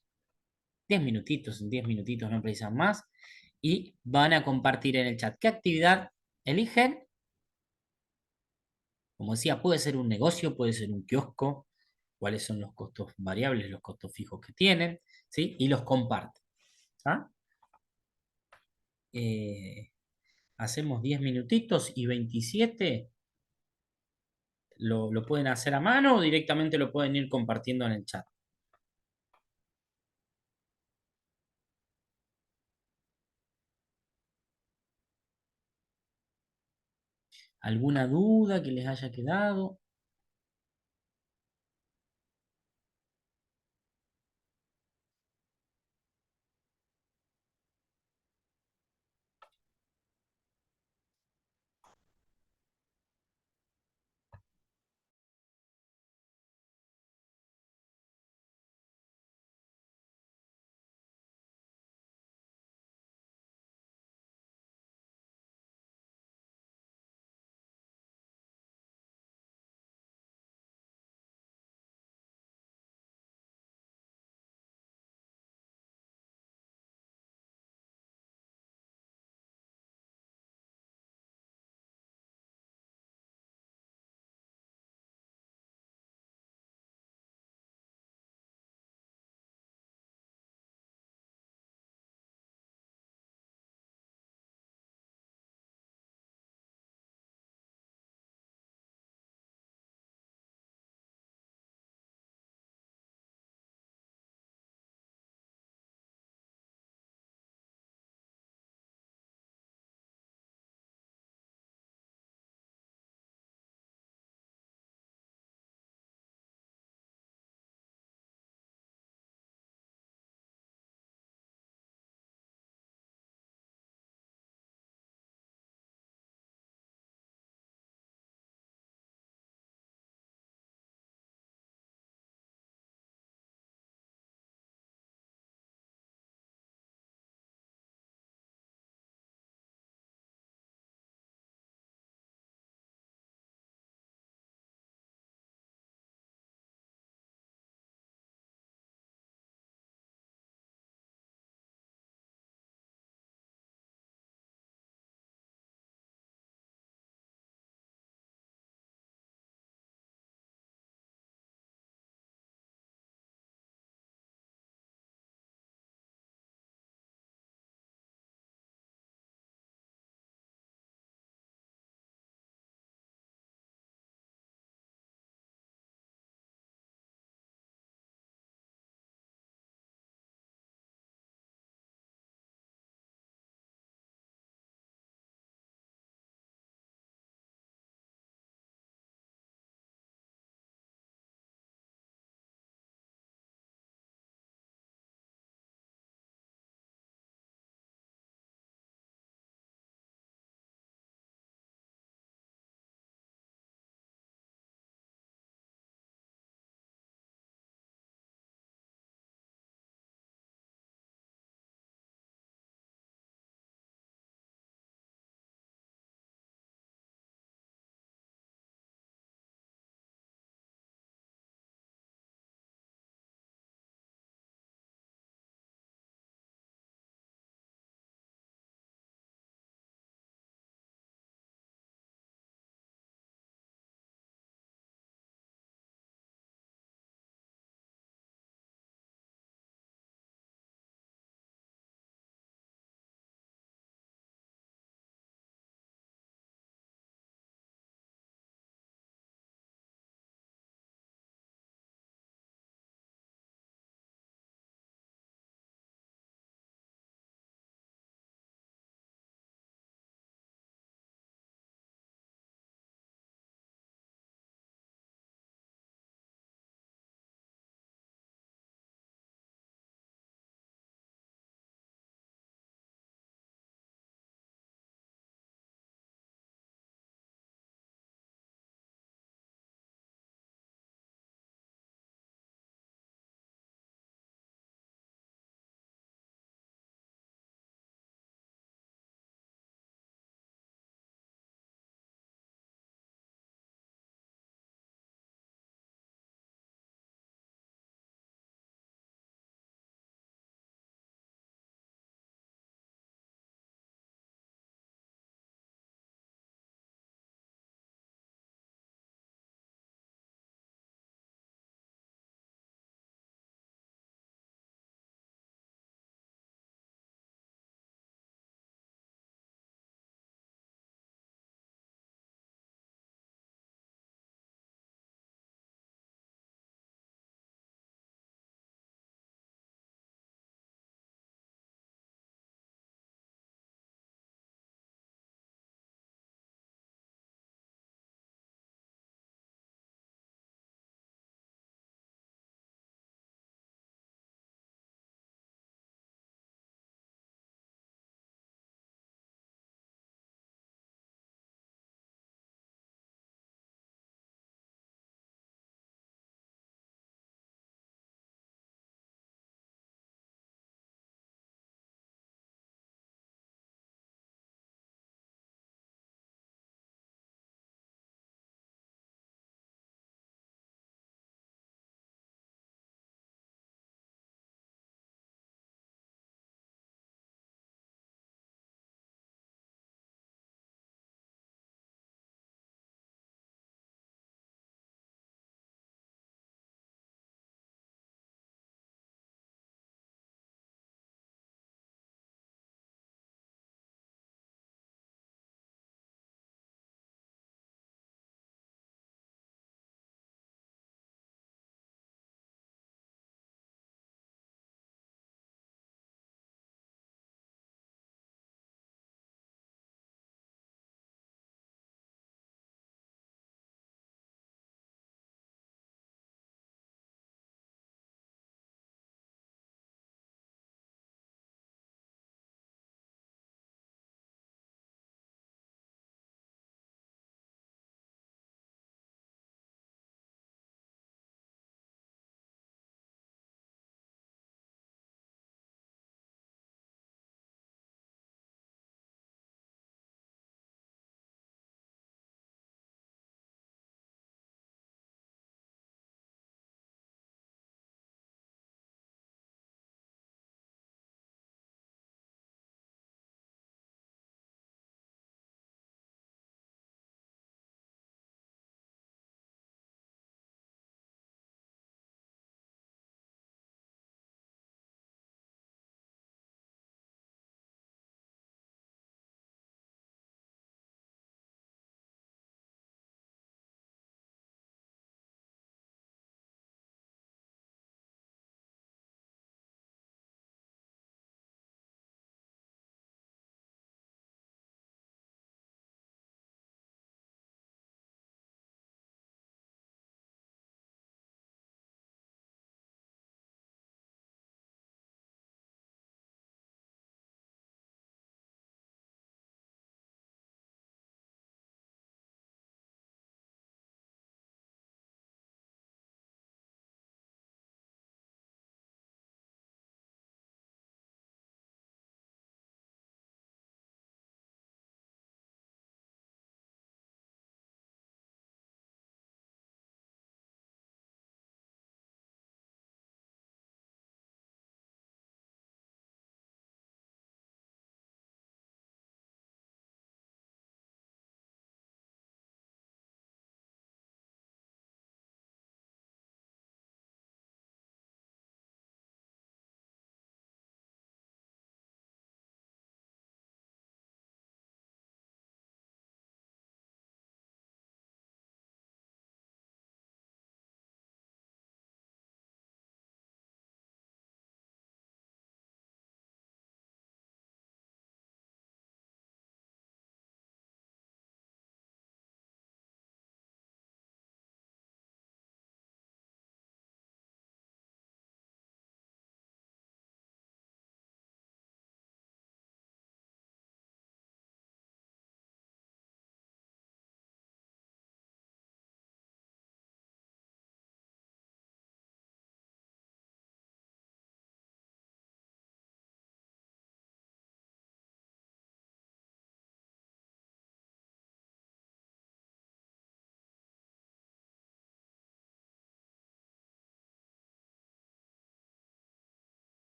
10 minutitos, en 10 minutitos no precisan más. Y van a compartir en el chat qué actividad eligen. Como decía, puede ser un negocio, puede ser un kiosco, cuáles son los costos variables, los costos fijos que tienen, ¿sí? Y los comparten. ¿Ah? Eh, hacemos 10 minutitos y 27 lo pueden hacer a mano o directamente lo pueden ir compartiendo en el chat. ¿Alguna duda que les haya quedado?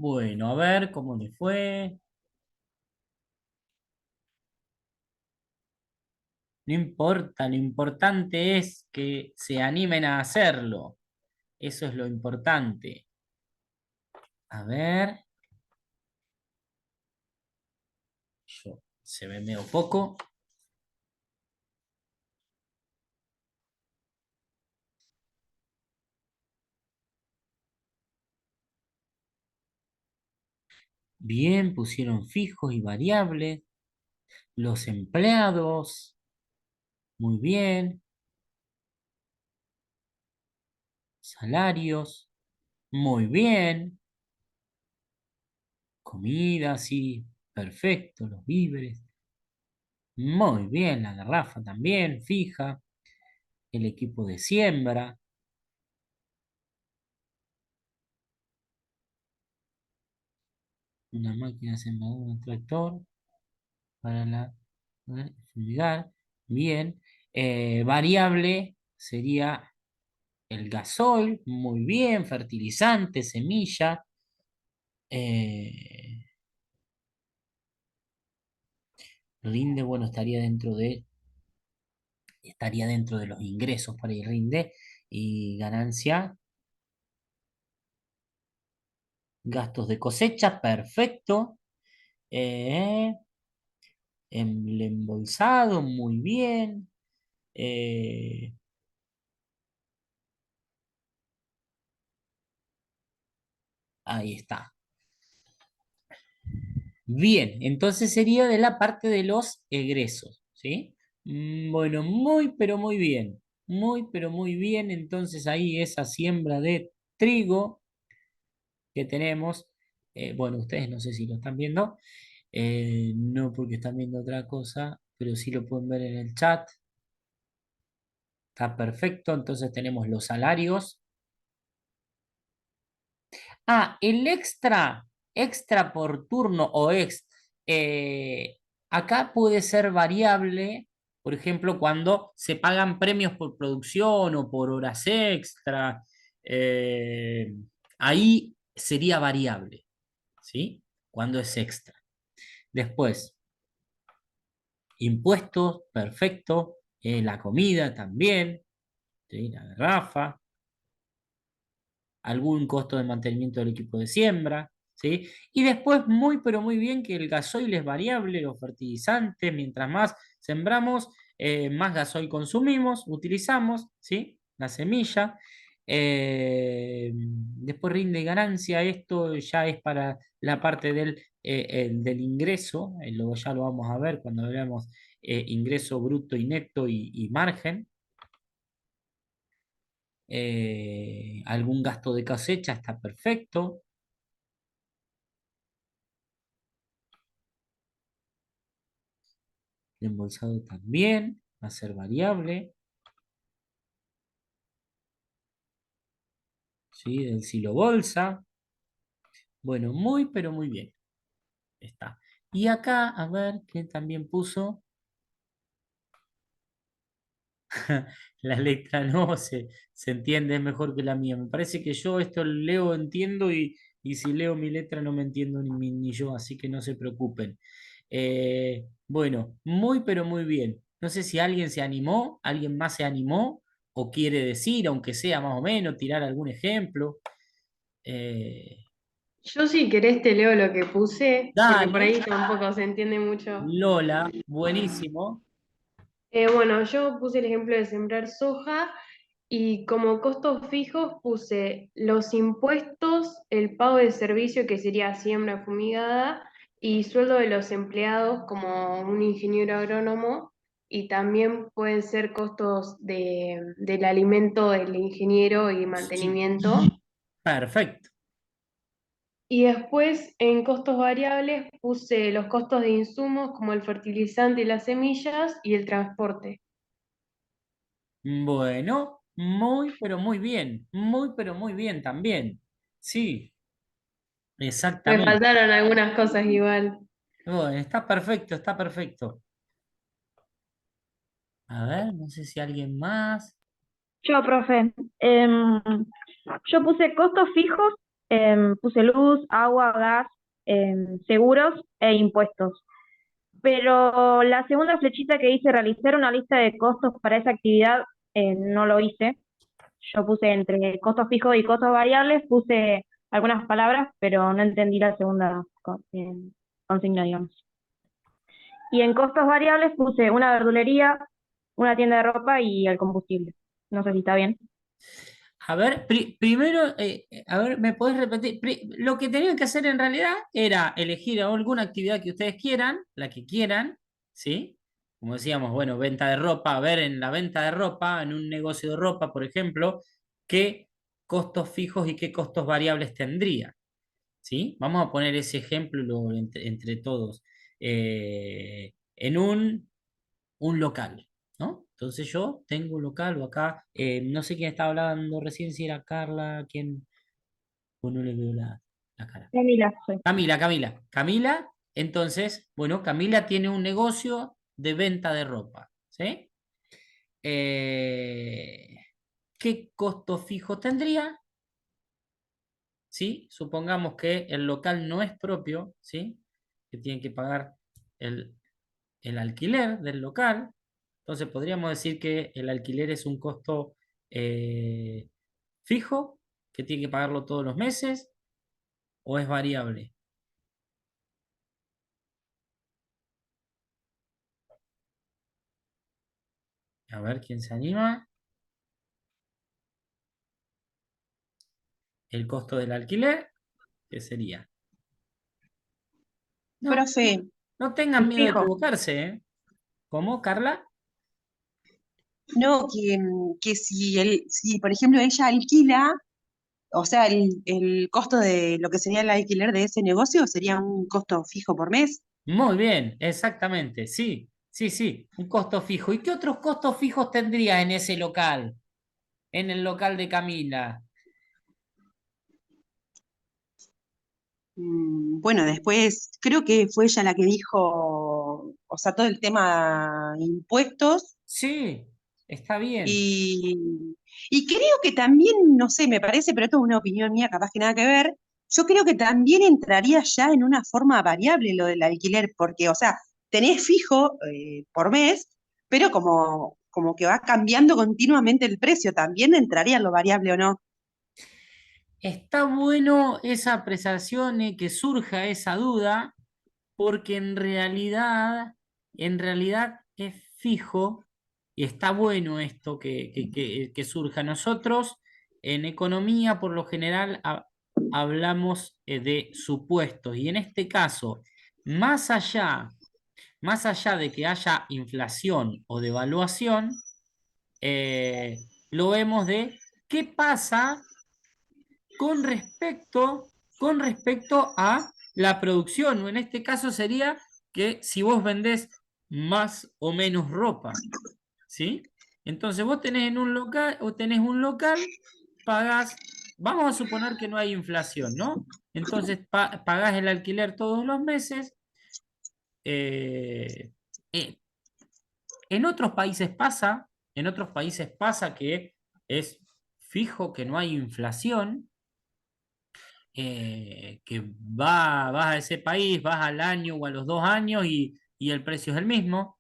Bueno, a ver cómo le fue. No importa, lo importante es que se animen a hacerlo. Eso es lo importante. A ver, se ve medio poco. Bien, pusieron fijos y variables. Los empleados, muy bien. Salarios, muy bien. Comida, sí, perfecto. Los víveres, muy bien. La garrafa también, fija. El equipo de siembra, una máquina sembradora, un tractor para fumigar. Bien. Variable sería el gasoil, muy bien. Fertilizante, semilla. eh, Rinde, bueno, estaría dentro de los ingresos para el rinde y ganancia, gastos de cosecha, perfecto. Eh, el embolsado, muy bien. Eh, Ahí está. Bien, entonces sería de la parte de los egresos, ¿sí? Bueno, muy, pero muy bien. Muy, pero muy bien. Entonces ahí esa siembra de trigo que tenemos, bueno, ustedes no sé si lo están viendo, no porque están viendo otra cosa, pero sí lo pueden ver en el chat. Está perfecto, entonces tenemos los salarios. Ah, el extra, extra por turno o acá puede ser variable, por ejemplo, cuando se pagan premios por producción o por horas extra, eh, ahí sería variable, ¿sí? Cuando es extra. Después, impuestos, perfecto. La comida también, ¿sí? La garrafa, algún costo de mantenimiento del equipo de siembra, ¿sí? Y después, muy pero muy bien que el gasoil es variable, los fertilizantes, mientras más sembramos, más gasoil consumimos, utilizamos, ¿sí? La semilla. Después rinde ganancia, esto ya es para la parte del ingreso, luego ya lo vamos a ver cuando veamos ingreso bruto y neto y margen. Algún gasto de cosecha está perfecto. El embolsado también va a ser variable, ¿sí? Del silo bolsa. Bueno, muy, pero muy bien. Está. Y acá, a ver, que también puso la letra no se entiende, es mejor que la mía. Me parece que yo esto leo, entiendo y si leo mi letra no me entiendo ni yo, así que no se preocupen. Bueno, muy pero muy bien. No sé si alguien se animó, alguien más se animó o quiere decir, aunque sea más o menos, tirar algún ejemplo. Eh, Yo si querés te leo lo que puse, porque por Dale, ahí tampoco se entiende mucho. Lola, buenísimo. Bueno, yo puse el ejemplo de sembrar soja y como costos fijos puse los impuestos, el pago de servicio que sería siembra fumigada y sueldo de los empleados como un ingeniero agrónomo y también pueden ser costos del alimento del ingeniero y Sí, mantenimiento. perfecto. Y después en costos variables puse los costos de insumos como el fertilizante y las semillas y el transporte. Bueno, muy, pero muy bien. Muy, pero muy bien también. Sí, Me exactamente. faltaron algunas cosas igual. Bueno, está perfecto, está perfecto. A ver, no sé si alguien más. Yo, profe, em, yo puse costos fijos Puse luz, agua, gas, seguros e impuestos. Pero la segunda flechita que dice realizar una lista de costos para esa actividad, no lo hice. Yo puse entre costos fijos y costos variables, puse algunas palabras, pero no entendí la segunda consigna, digamos. Y en costos variables puse una verdulería, una tienda de ropa y el combustible. No sé si está bien. A ver, primero, a ver, ¿me podés repetir? Lo que tenían que hacer en realidad era elegir alguna actividad que ustedes quieran, la que quieran, ¿sí? Como decíamos, bueno, venta de ropa, a ver en la venta de ropa, en un negocio de ropa, por ejemplo, qué costos fijos y qué costos variables tendría, ¿sí? Vamos a poner ese ejemplo entre todos. En un local, ¿no? Entonces yo tengo un local o acá, no sé quién estaba hablando recién, si era Carla, quién, o no le veo la cara. Camila, soy. Camila, entonces, bueno, Camila tiene un negocio de venta de ropa, ¿sí? Eh, ¿Qué costo fijo tendría? ¿Sí? Supongamos que el local no es propio, ¿sí? Que tienen que pagar el, el alquiler del local. Entonces podríamos decir que el alquiler es un costo eh, fijo, que tiene que pagarlo todos los meses, o es variable. A ver quién se anima. El costo del alquiler, ¿qué sería? No, Profe, no tengan El miedo de fijo. equivocarse, ¿eh? ¿Cómo, Carla? no, que si, por ejemplo, ella alquila, o sea, el costo de lo que sería el alquiler de ese negocio sería un costo fijo por mes. Muy bien, exactamente, sí, sí, sí, un costo fijo. ¿Y qué otros costos fijos tendría en ese local? En el local de Camila. Bueno, después creo que fue ella la que dijo, o sea, todo el tema impuestos Sí, está bien. y, y creo que también, no sé, me parece, pero esto es una opinión mía, capaz que nada que ver, yo creo que también entraría ya en una forma variable lo del alquiler, porque, o sea, tenés fijo por mes, pero como que va cambiando continuamente el precio, también entraría en lo variable o no. Está bueno esa apreciación, que surja esa duda, porque en realidad es fijo, y está bueno esto que surja. Nosotros en economía, por lo general, hablamos de supuestos, y en este caso, más allá, más allá de que haya inflación o devaluación, lo vemos de qué pasa con respecto, con respecto a la producción, o en este caso sería que si vos vendés más o menos ropa, ¿sí? Entonces vos tenés en un local, o tenés un local, pagás, vamos a suponer que no hay inflación, ¿no? Entonces pagás el alquiler todos los meses. eh, eh, en otros países pasa que es fijo, que no hay inflación, que vas a ese país, vas al año o a los 2 años, y el precio es el mismo,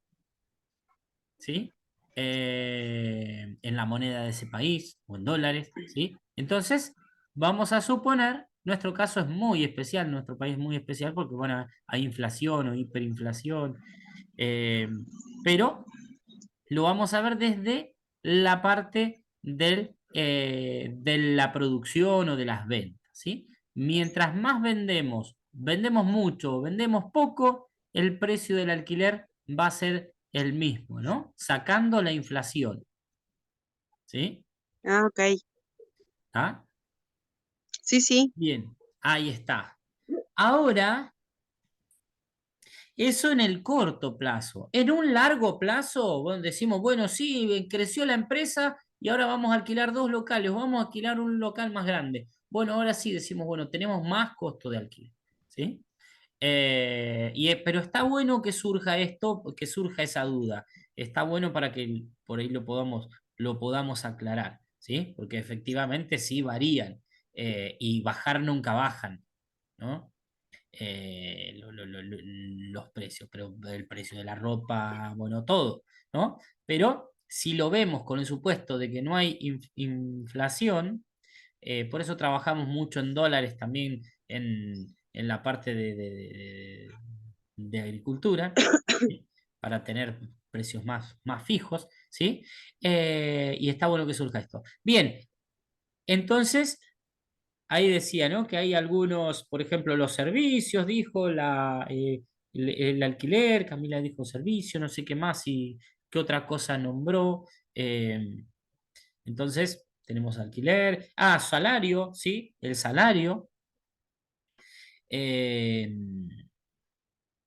¿sí? En la moneda de ese país o en dólares, ¿sí? Entonces, vamos a suponer, nuestro caso es muy especial, nuestro país es muy especial porque, bueno, hay inflación o hiperinflación, eh, pero lo vamos a ver desde la parte de la producción o de las ventas, ¿sí? Mientras más vendemos mucho, vendemos poco, el precio del alquiler va a ser el mismo, ¿no? Sacando la inflación, ¿sí? Ah, ok. ¿Ah? Sí, sí. Bien, ahí está. Ahora, eso en el corto plazo. En un largo plazo, bueno, decimos, bueno, sí, creció la empresa y ahora vamos a alquilar 2 locales, vamos a alquilar un local más grande. Bueno, ahora sí decimos, bueno, tenemos más costo de alquiler, ¿sí? Pero está bueno que surja esto, que surja esa duda. Está bueno para que por ahí lo podamos aclarar, ¿sí? Porque efectivamente sí varían. y bajar nunca bajan, ¿no? Los precios, pero el precio de la ropa, bueno, todo, ¿no? Pero si lo vemos con el supuesto de que no hay inflación, por eso trabajamos mucho en dólares también en la parte de agricultura, ¿sí? Para tener precios más fijos, ¿sí? Y está bueno que surja esto. Bien, entonces ahí decía, ¿no? Que hay algunos, por ejemplo, los servicios, dijo el alquiler, Camila dijo servicio, no sé qué más y qué otra cosa nombró. Entonces, tenemos alquiler, salario, ¿sí? El salario. eh,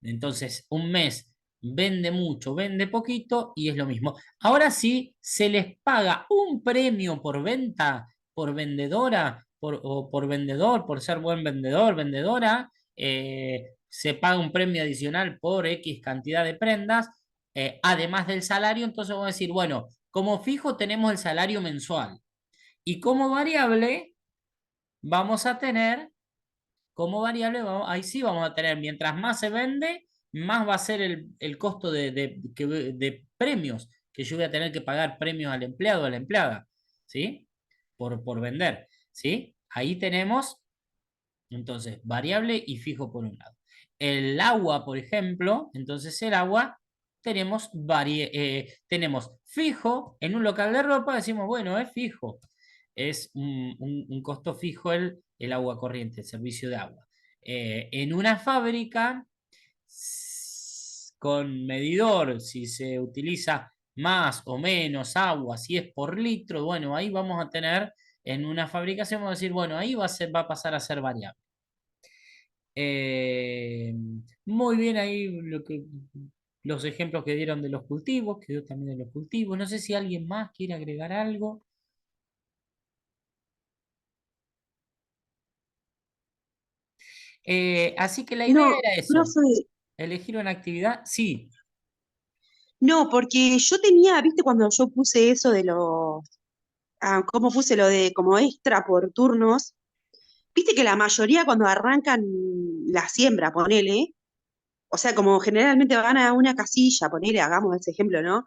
entonces, un mes vende mucho, vende poquito y es lo mismo. Ahora sí, se les paga un premio por venta, por vendedora, o por vendedor, por ser buen vendedor, vendedora. Se paga un premio adicional por X cantidad de prendas, además del salario. Entonces vamos a decir, bueno, como fijo tenemos el salario mensual y como variable vamos a tener como variable, ahí sí vamos a tener, mientras más se vende, más va a ser el costo de premios, que yo voy a tener que pagar premios al empleado o a la empleada, ¿sí? Por vender, ¿sí? Ahí tenemos, entonces, variable y fijo por un lado. El agua, por ejemplo, entonces el agua tenemos fijo en un local de ropa, decimos, bueno, es fijo, es un costo fijo el agua corriente, el servicio de agua. En una fábrica, con medidor, si se utiliza más o menos agua, si es por litro, bueno, ahí vamos a tener, en una fabricación, vamos a decir, bueno, ahí va a pasar a ser variable. Eh, Muy bien ahí los ejemplos que dieron de los cultivos, quedó también de los cultivos. No sé si alguien más quiere agregar algo. Así que la idea No, era eso, profe, elegir una actividad. Sí, no, porque yo tenía, viste, cuando yo puse eso de los, cómo puse lo de como extra por turnos, viste que la mayoría cuando arrancan la siembra, ponele, o sea, como generalmente van a una casilla, ponele, hagamos ese ejemplo, ¿no?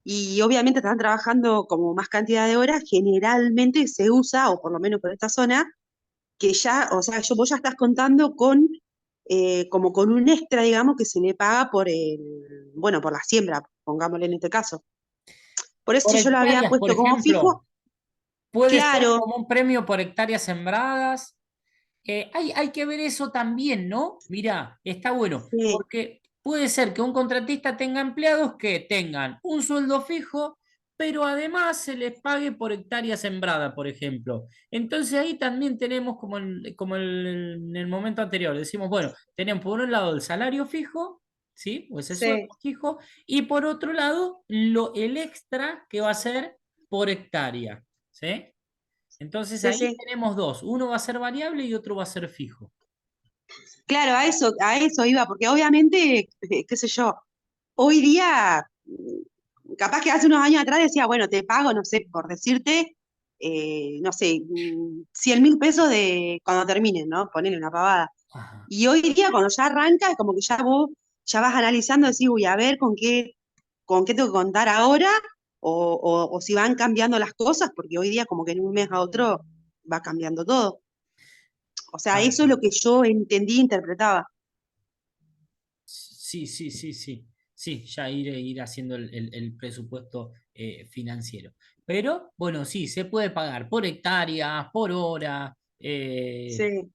Y obviamente están trabajando como más cantidad de horas, generalmente se usa, o por lo menos por esta zona, que ya, o sea, vos ya estás contando con, como con un extra, digamos, que se le paga por el, bueno, por la siembra, pongámosle en este caso. Por eso por si yo lo había hectáreas, por puesto como ejemplo, fijo, puede ser claro, como un premio por hectáreas sembradas. Hay que ver eso también, ¿no? Mirá, está bueno, sí, porque puede ser que un contratista tenga empleados que tengan un sueldo fijo, pero además se les pague por hectárea sembrada, por ejemplo. Entonces ahí también tenemos en el momento anterior, decimos, bueno, tenemos por un lado el salario fijo, ¿sí? O ese sueldo sí, fijo, y por otro lado el extra que va a ser por hectárea, ¿sí? Entonces sí, ahí sí. tenemos dos, uno va a ser variable y otro va a ser fijo. Claro, a eso iba, porque obviamente, qué sé yo, hoy día, capaz que hace unos años atrás decía, bueno, te pago, no sé, por decirte, no sé, 100.000 pesos de cuando terminen, ¿no? Ponerle una pavada. Ajá. Y hoy día, cuando ya arranca, es como que ya vos ya vas analizando, decís, uy, a ver con qué tengo que contar ahora, o si van cambiando las cosas, porque hoy día como que en un mes a otro va cambiando todo. O sea, Ah, eso es lo que yo entendí e interpretaba. sí, sí, sí, sí. Sí, ya ir haciendo el presupuesto financiero. Pero, bueno, sí, se puede pagar por hectárea, por hora. Sí.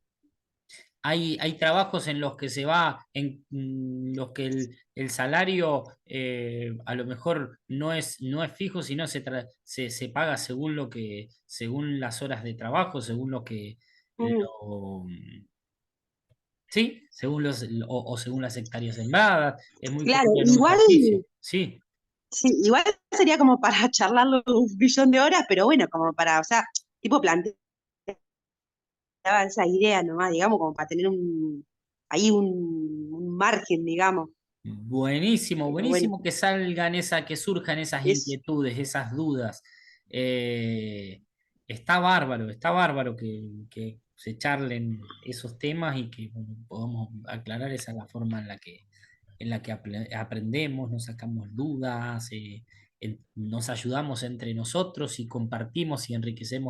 Hay trabajos en los que se va, en los que el salario a lo mejor no es fijo, sino se paga según las horas de trabajo, según lo que Mm. lo, sí, o según las hectáreas sembradas, es muy Claro, común en un igual, ejercicio. Sí, sí, igual sería como para charlarlo 1 billón de horas, pero bueno, como para, o sea, tipo planteaba esa idea nomás, digamos, como para tener ahí un margen, digamos. buenísimo, Pero bueno, buenísimo que surjan esas es, inquietudes, esas dudas. Eh, está bárbaro que se charlen esos temas y que bueno, podamos aclarar esa es la forma en la que aprendemos, nos sacamos dudas, nos ayudamos entre nosotros y compartimos y enriquecen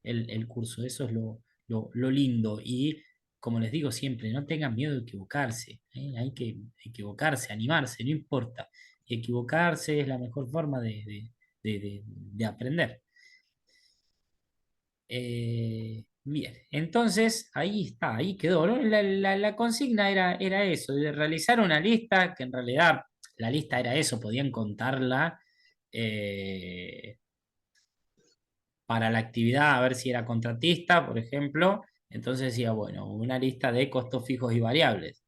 el curso. Eso es lo lindo. Y como les digo siempre, no tengan miedo de equivocarse, ¿eh? Hay que equivocarse, animarse, no importa. Equivocarse es la mejor forma de aprender. Bien, entonces ahí está, ahí quedó, ¿no? La consigna era eso, de realizar una lista, que en realidad la lista era eso, podían contarla eh, para la actividad, a ver si era contratista, por ejemplo. Entonces decía, bueno, una lista de costos fijos y variables.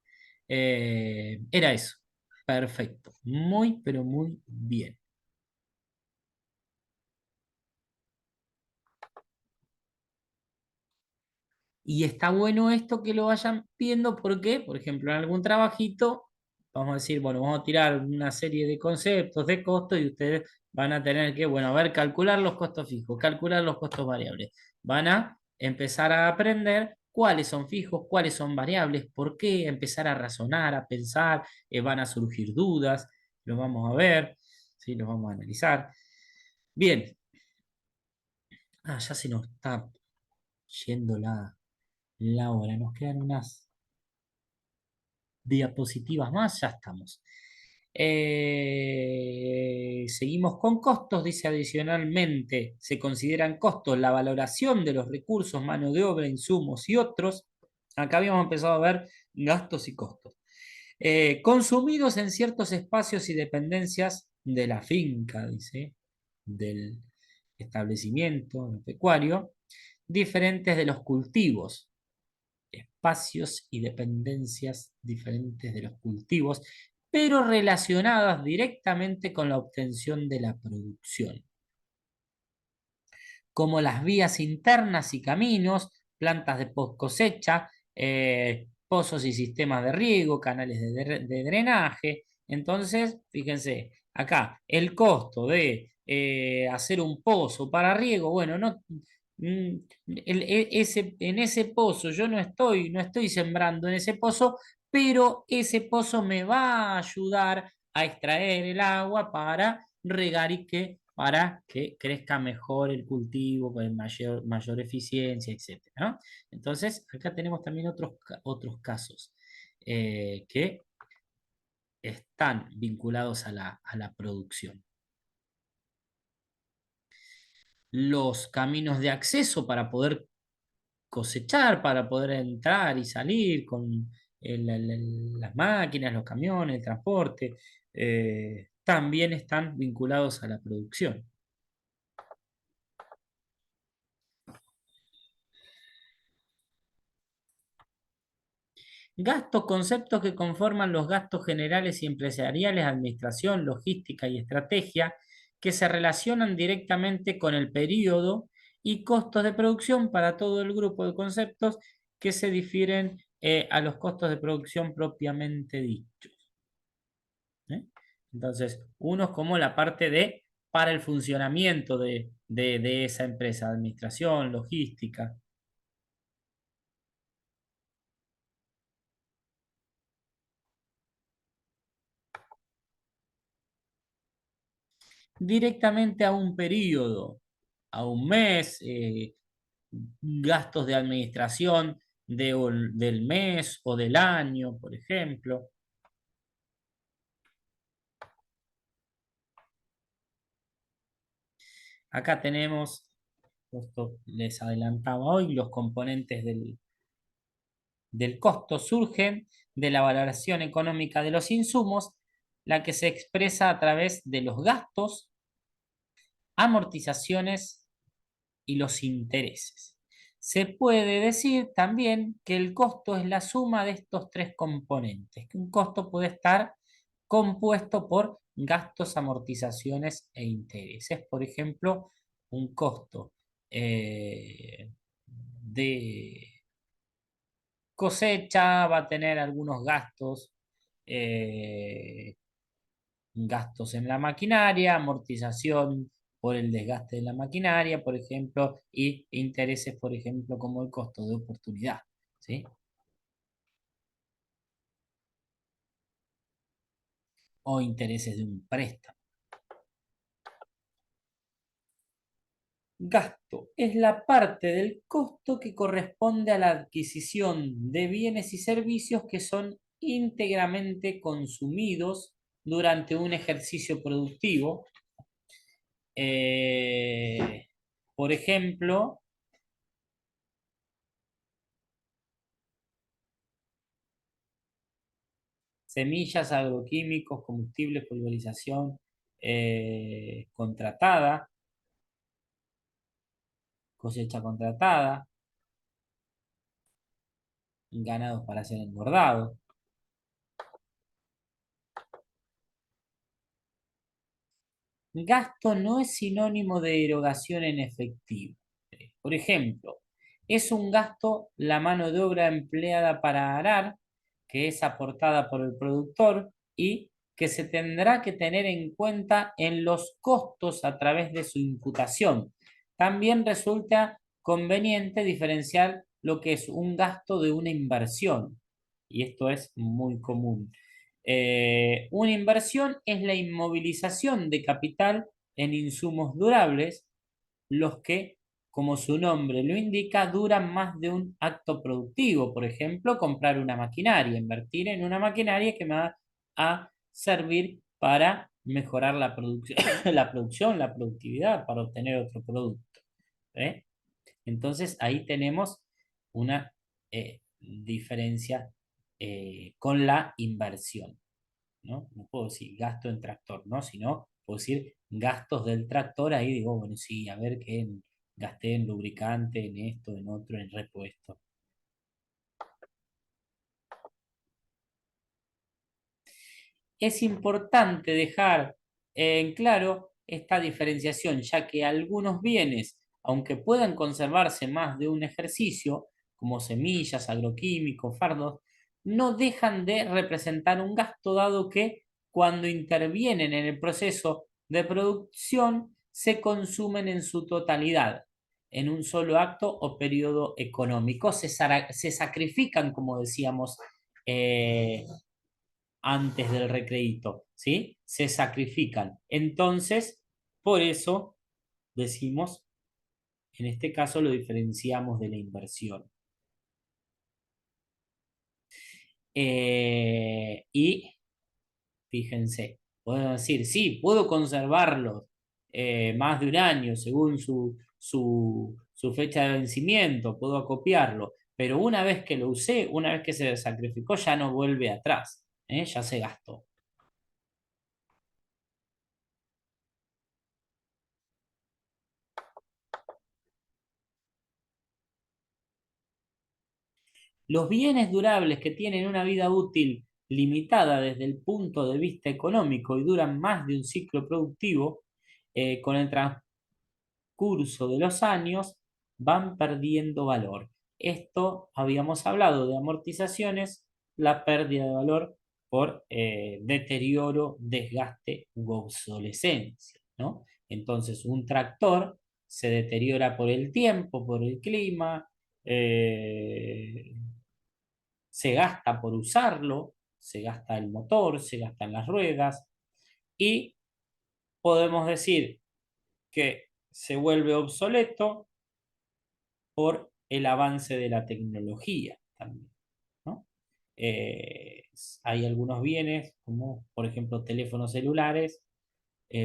Era eso, perfecto, muy, pero muy bien. Y está bueno esto que lo vayan viendo porque, por ejemplo, en algún trabajito, vamos a decir, bueno, vamos a tirar una serie de conceptos de costos y ustedes van a tener que, bueno, a ver, calcular los costos fijos, calcular los costos variables. Van a empezar a aprender cuáles son fijos, cuáles son variables, por qué, empezar a razonar, a pensar, van a surgir dudas, lo vamos a ver, ¿sí? Lo vamos a analizar. Bien, ya se nos está yendo la hora, nos quedan unas diapositivas más, ya estamos. Seguimos con costos, dice adicionalmente, se consideran costos la valoración de los recursos, mano de obra, insumos y otros. Acá habíamos empezado a ver gastos y costos. Consumidos en ciertos espacios y dependencias de la finca, dice, del establecimiento pecuario, diferentes de los cultivos, espacios y dependencias diferentes de los cultivos, pero relacionadas directamente con la obtención de la producción, como las vías internas y caminos, plantas de post cosecha, pozos y sistemas de riego, canales de drenaje. Entonces, fíjense, acá el costo de hacer un pozo para riego, bueno, no, en ese pozo yo no estoy sembrando en ese pozo, pero ese pozo me va a ayudar a extraer el agua para regar para que crezca mejor el cultivo, con mayor eficiencia, etcétera, ¿no? Entonces, acá tenemos también otros casos que están vinculados a la producción. Los caminos de acceso para poder cosechar, para poder entrar y salir con las máquinas, los camiones, el transporte, también están vinculados a la producción. Gastos, conceptos que conforman los gastos generales y empresariales, administración, logística y estrategia, que se relacionan directamente con el periodo y costos de producción para todo el grupo de conceptos que se difieren a los costos de producción propiamente dichos. Entonces, uno es como la parte para el funcionamiento de esa empresa, administración, logística. Directamente a un periodo, a un mes, gastos de administración del mes o del año, por ejemplo. Acá tenemos, esto les adelantaba hoy, los componentes del costo surgen de la valoración económica de los insumos, la que se expresa a través de los gastos, amortizaciones y los intereses. Se puede decir también que el costo es la suma de estos tres componentes, que un costo puede estar compuesto por gastos, amortizaciones e intereses. Por ejemplo, un costo de cosecha va a tener algunos gastos, gastos en la maquinaria, amortización por el desgaste de la maquinaria, por ejemplo, y intereses, por ejemplo, como el costo de oportunidad, ¿sí? O intereses de un préstamo. Gasto es la parte del costo que corresponde a la adquisición de bienes y servicios que son íntegramente consumidos durante un ejercicio productivo. Por ejemplo, semillas, agroquímicos, combustibles, pulverización contratada, cosecha contratada, ganados para ser engordados. Gasto no es sinónimo de erogación en efectivo. Por ejemplo, es un gasto la mano de obra empleada para arar, que es aportada por el productor y que se tendrá que tener en cuenta en los costos a través de su imputación. También resulta conveniente diferenciar lo que es un gasto de una inversión, y esto es muy común. Una inversión es la inmovilización de capital en insumos durables, los que, como su nombre lo indica, duran más de un acto productivo. Por ejemplo, comprar una maquinaria, invertir en una maquinaria que me va a servir para mejorar la producción, la productividad, para obtener otro producto. ¿Eh? Entonces ahí tenemos una diferencia con la inversión, ¿no? No puedo decir gasto en tractor, ¿no? Sino puedo decir gastos del tractor, ahí digo, bueno, sí, a ver qué gasté en lubricante, en esto, en otro, en repuesto. Es importante dejar en claro esta diferenciación, ya que algunos bienes, aunque puedan conservarse más de un ejercicio, como semillas, agroquímicos, fardos, no dejan de representar un gasto, dado que cuando intervienen en el proceso de producción se consumen en su totalidad, en un solo acto o periodo económico. Se sacrifican, como decíamos, antes del recrédito, ¿sí? Se sacrifican. Entonces, por eso decimos, en este caso lo diferenciamos de la inversión. Y fíjense, podemos decir, sí, puedo conservarlos más de un año según su fecha de vencimiento, puedo acopiarlo, pero una vez que lo usé, una vez que se sacrificó, ya no vuelve atrás, ya se gastó. Los bienes durables que tienen una vida útil limitada desde el punto de vista económico y duran más de un ciclo productivo, con el transcurso de los años van perdiendo valor. Esto habíamos hablado de amortizaciones, la pérdida de valor por deterioro, desgaste u obsolescencia, ¿no? Entonces, un tractor se deteriora por el tiempo, por el clima, se gasta por usarlo, se gasta el motor, se gastan las ruedas y podemos decir que se vuelve obsoleto por el avance de la tecnología también, ¿no? Hay algunos bienes, como por ejemplo teléfonos celulares,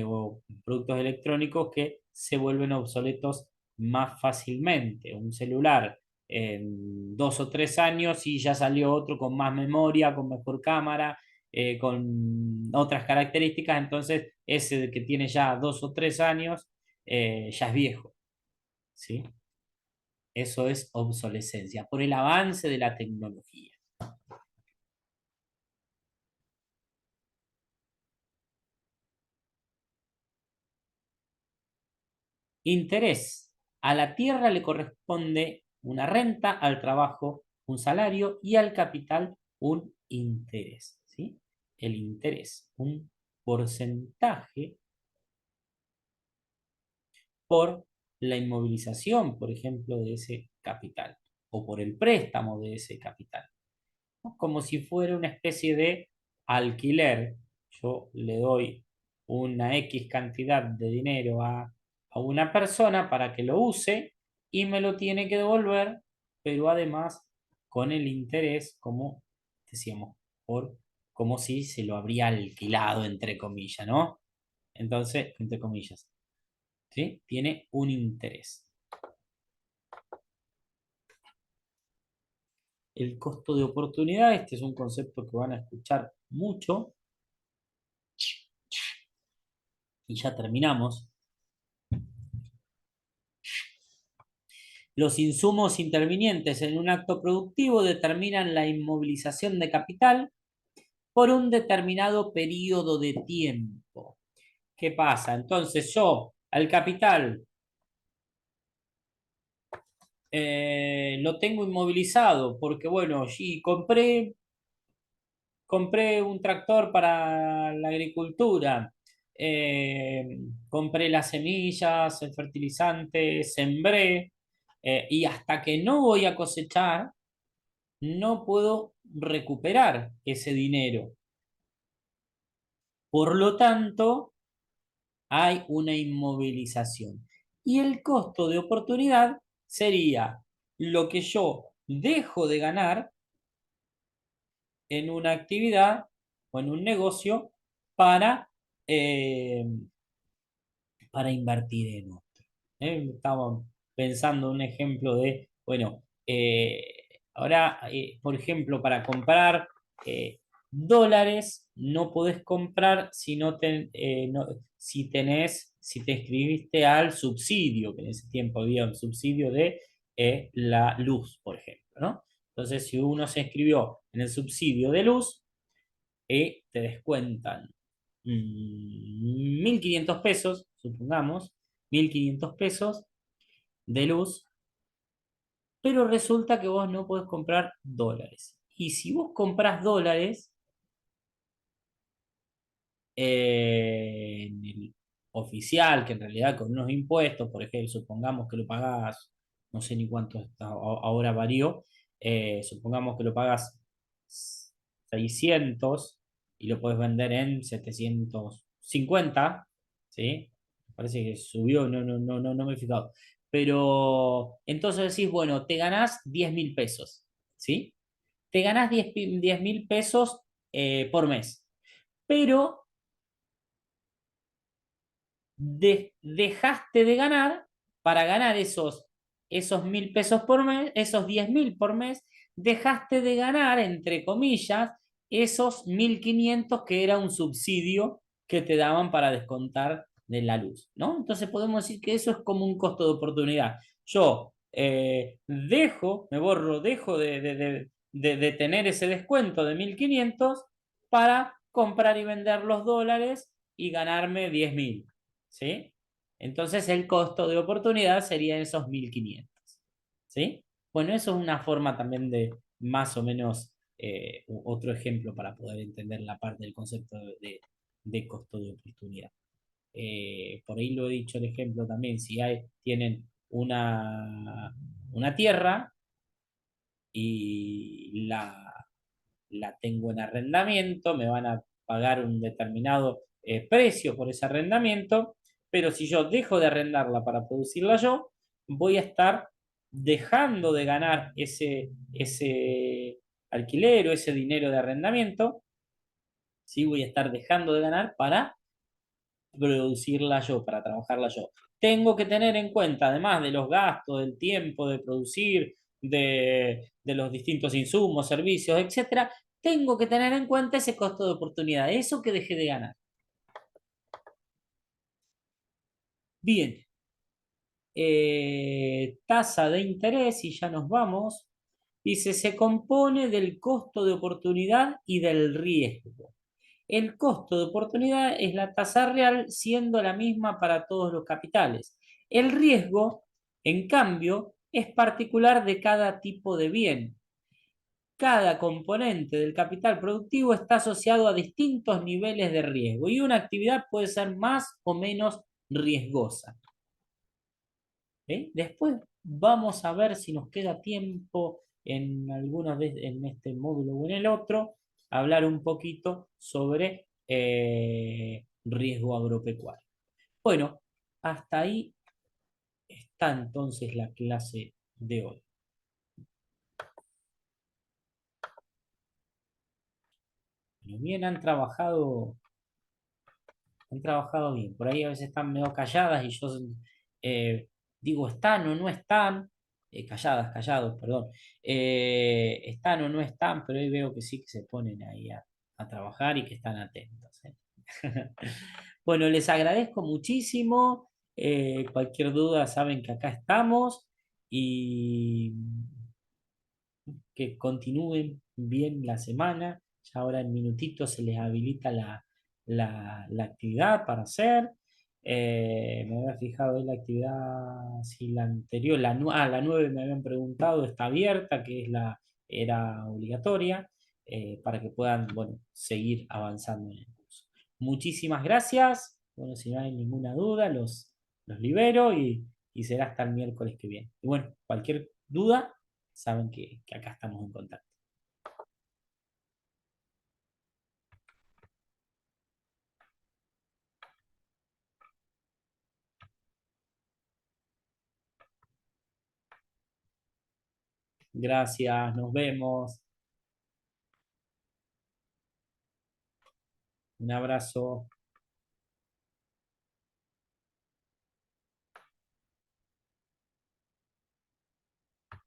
o productos electrónicos que se vuelven obsoletos más fácilmente. Un celular en 2 o 3 años y ya salió otro con más memoria, con mejor cámara, con otras características, entonces ese que tiene ya 2 o 3 años ya es viejo, ¿sí? Eso es obsolescencia, por el avance de la tecnología. Interés. A la tierra le corresponde una renta, al trabajo un salario y al capital un interés, ¿sí? El interés, un porcentaje por la inmovilización, por ejemplo, de ese capital o por el préstamo de ese capital, ¿no? Como si fuera una especie de alquiler. Yo le doy una X cantidad de dinero a una persona para que lo use y me lo tiene que devolver, pero además con el interés, como decíamos, como si se lo habría alquilado, entre comillas, ¿no? Entonces, entre comillas, ¿sí? Tiene un interés. El costo de oportunidad, este es un concepto que van a escuchar mucho y ya terminamos. Los insumos intervinientes en un acto productivo determinan la inmovilización de capital por un determinado periodo de tiempo. ¿Qué pasa? Entonces yo al capital lo tengo inmovilizado porque, bueno, sí, compré un tractor para la agricultura, compré las semillas, el fertilizante, sembré, y hasta que no voy a cosechar, no puedo recuperar ese dinero. Por lo tanto, hay una inmovilización. Y el costo de oportunidad sería lo que yo dejo de ganar en una actividad o en un negocio para, eh, para invertir en otro. Estamos pensando en un ejemplo de, bueno, ahora, por ejemplo, para comprar dólares, no podés comprar si si te inscribiste al subsidio, que en ese tiempo había un subsidio de la luz, por ejemplo, ¿no? Entonces, si uno se inscribió en el subsidio de luz, te descuentan 1.500 pesos, supongamos, 1.500 pesos de luz, pero resulta que vos no podés comprar dólares. Y si vos comprás dólares en el oficial, que en realidad con unos impuestos, por ejemplo, supongamos que lo pagás, no sé ni cuánto está, ahora varió, supongamos que lo pagás 600 y lo puedes vender en 750, ¿sí? Parece que subió, no me he fijado. Pero entonces decís, bueno, te ganás 10.000 pesos, ¿sí? Te ganás 10.000 pesos por mes. Pero dejaste de ganar, para ganar esos 1.000 pesos por mes, esos 10.000 por mes, dejaste de ganar, entre comillas, esos 1.500 que era un subsidio que te daban para descontar de la luz, ¿no? Entonces podemos decir que eso es como un costo de oportunidad. Yo dejo de tener ese descuento de 1.500 para comprar y vender los dólares y ganarme 10.000. ¿Sí? Entonces el costo de oportunidad sería esos 1.500. ¿Sí? Bueno, eso es una forma también de más o menos otro ejemplo para poder entender la parte del concepto de costo de oportunidad. Por ahí lo he dicho el ejemplo también, si tienen una tierra y la tengo en arrendamiento, me van a pagar un determinado precio por ese arrendamiento, pero si yo dejo de arrendarla para producirla yo, voy a estar dejando de ganar ese alquiler o ese dinero de arrendamiento, ¿sí? Voy a estar dejando de ganar para producirla yo, para trabajarla yo. Tengo que tener en cuenta, además de los gastos, del tiempo de producir, de los distintos insumos, servicios, etcétera, tengo que tener en cuenta ese costo de oportunidad, eso que dejé de ganar. Bien, tasa de interés, y ya nos vamos, dice, se compone del costo de oportunidad y del riesgo. El costo de oportunidad es la tasa real siendo la misma para todos los capitales. El riesgo, en cambio, es particular de cada tipo de bien. Cada componente del capital productivo está asociado a distintos niveles de riesgo y una actividad puede ser más o menos riesgosa. Después vamos a ver si nos queda tiempo en este módulo o en el otro, hablar un poquito sobre riesgo agropecuario. Bueno, hasta ahí está entonces la clase de hoy. Bueno, bien, han trabajado bien. Por ahí a veces están medio calladas y yo eh, digo, están o no están, callados, perdón. Están o no están, pero hoy veo que sí que se ponen ahí a trabajar y que están atentos. Bueno, les agradezco muchísimo. Cualquier duda saben que acá estamos y que continúen bien la semana. Ya ahora en minutitos se les habilita la actividad para hacer. Me había fijado en la actividad, si la anterior, la 9 me habían preguntado, está abierta, era obligatoria, para que puedan, bueno, seguir avanzando en el curso. Muchísimas gracias. Bueno, si no hay ninguna duda, los libero y será hasta el miércoles que viene. Y bueno, cualquier duda, saben que acá estamos en contacto. Gracias, nos vemos. Un abrazo.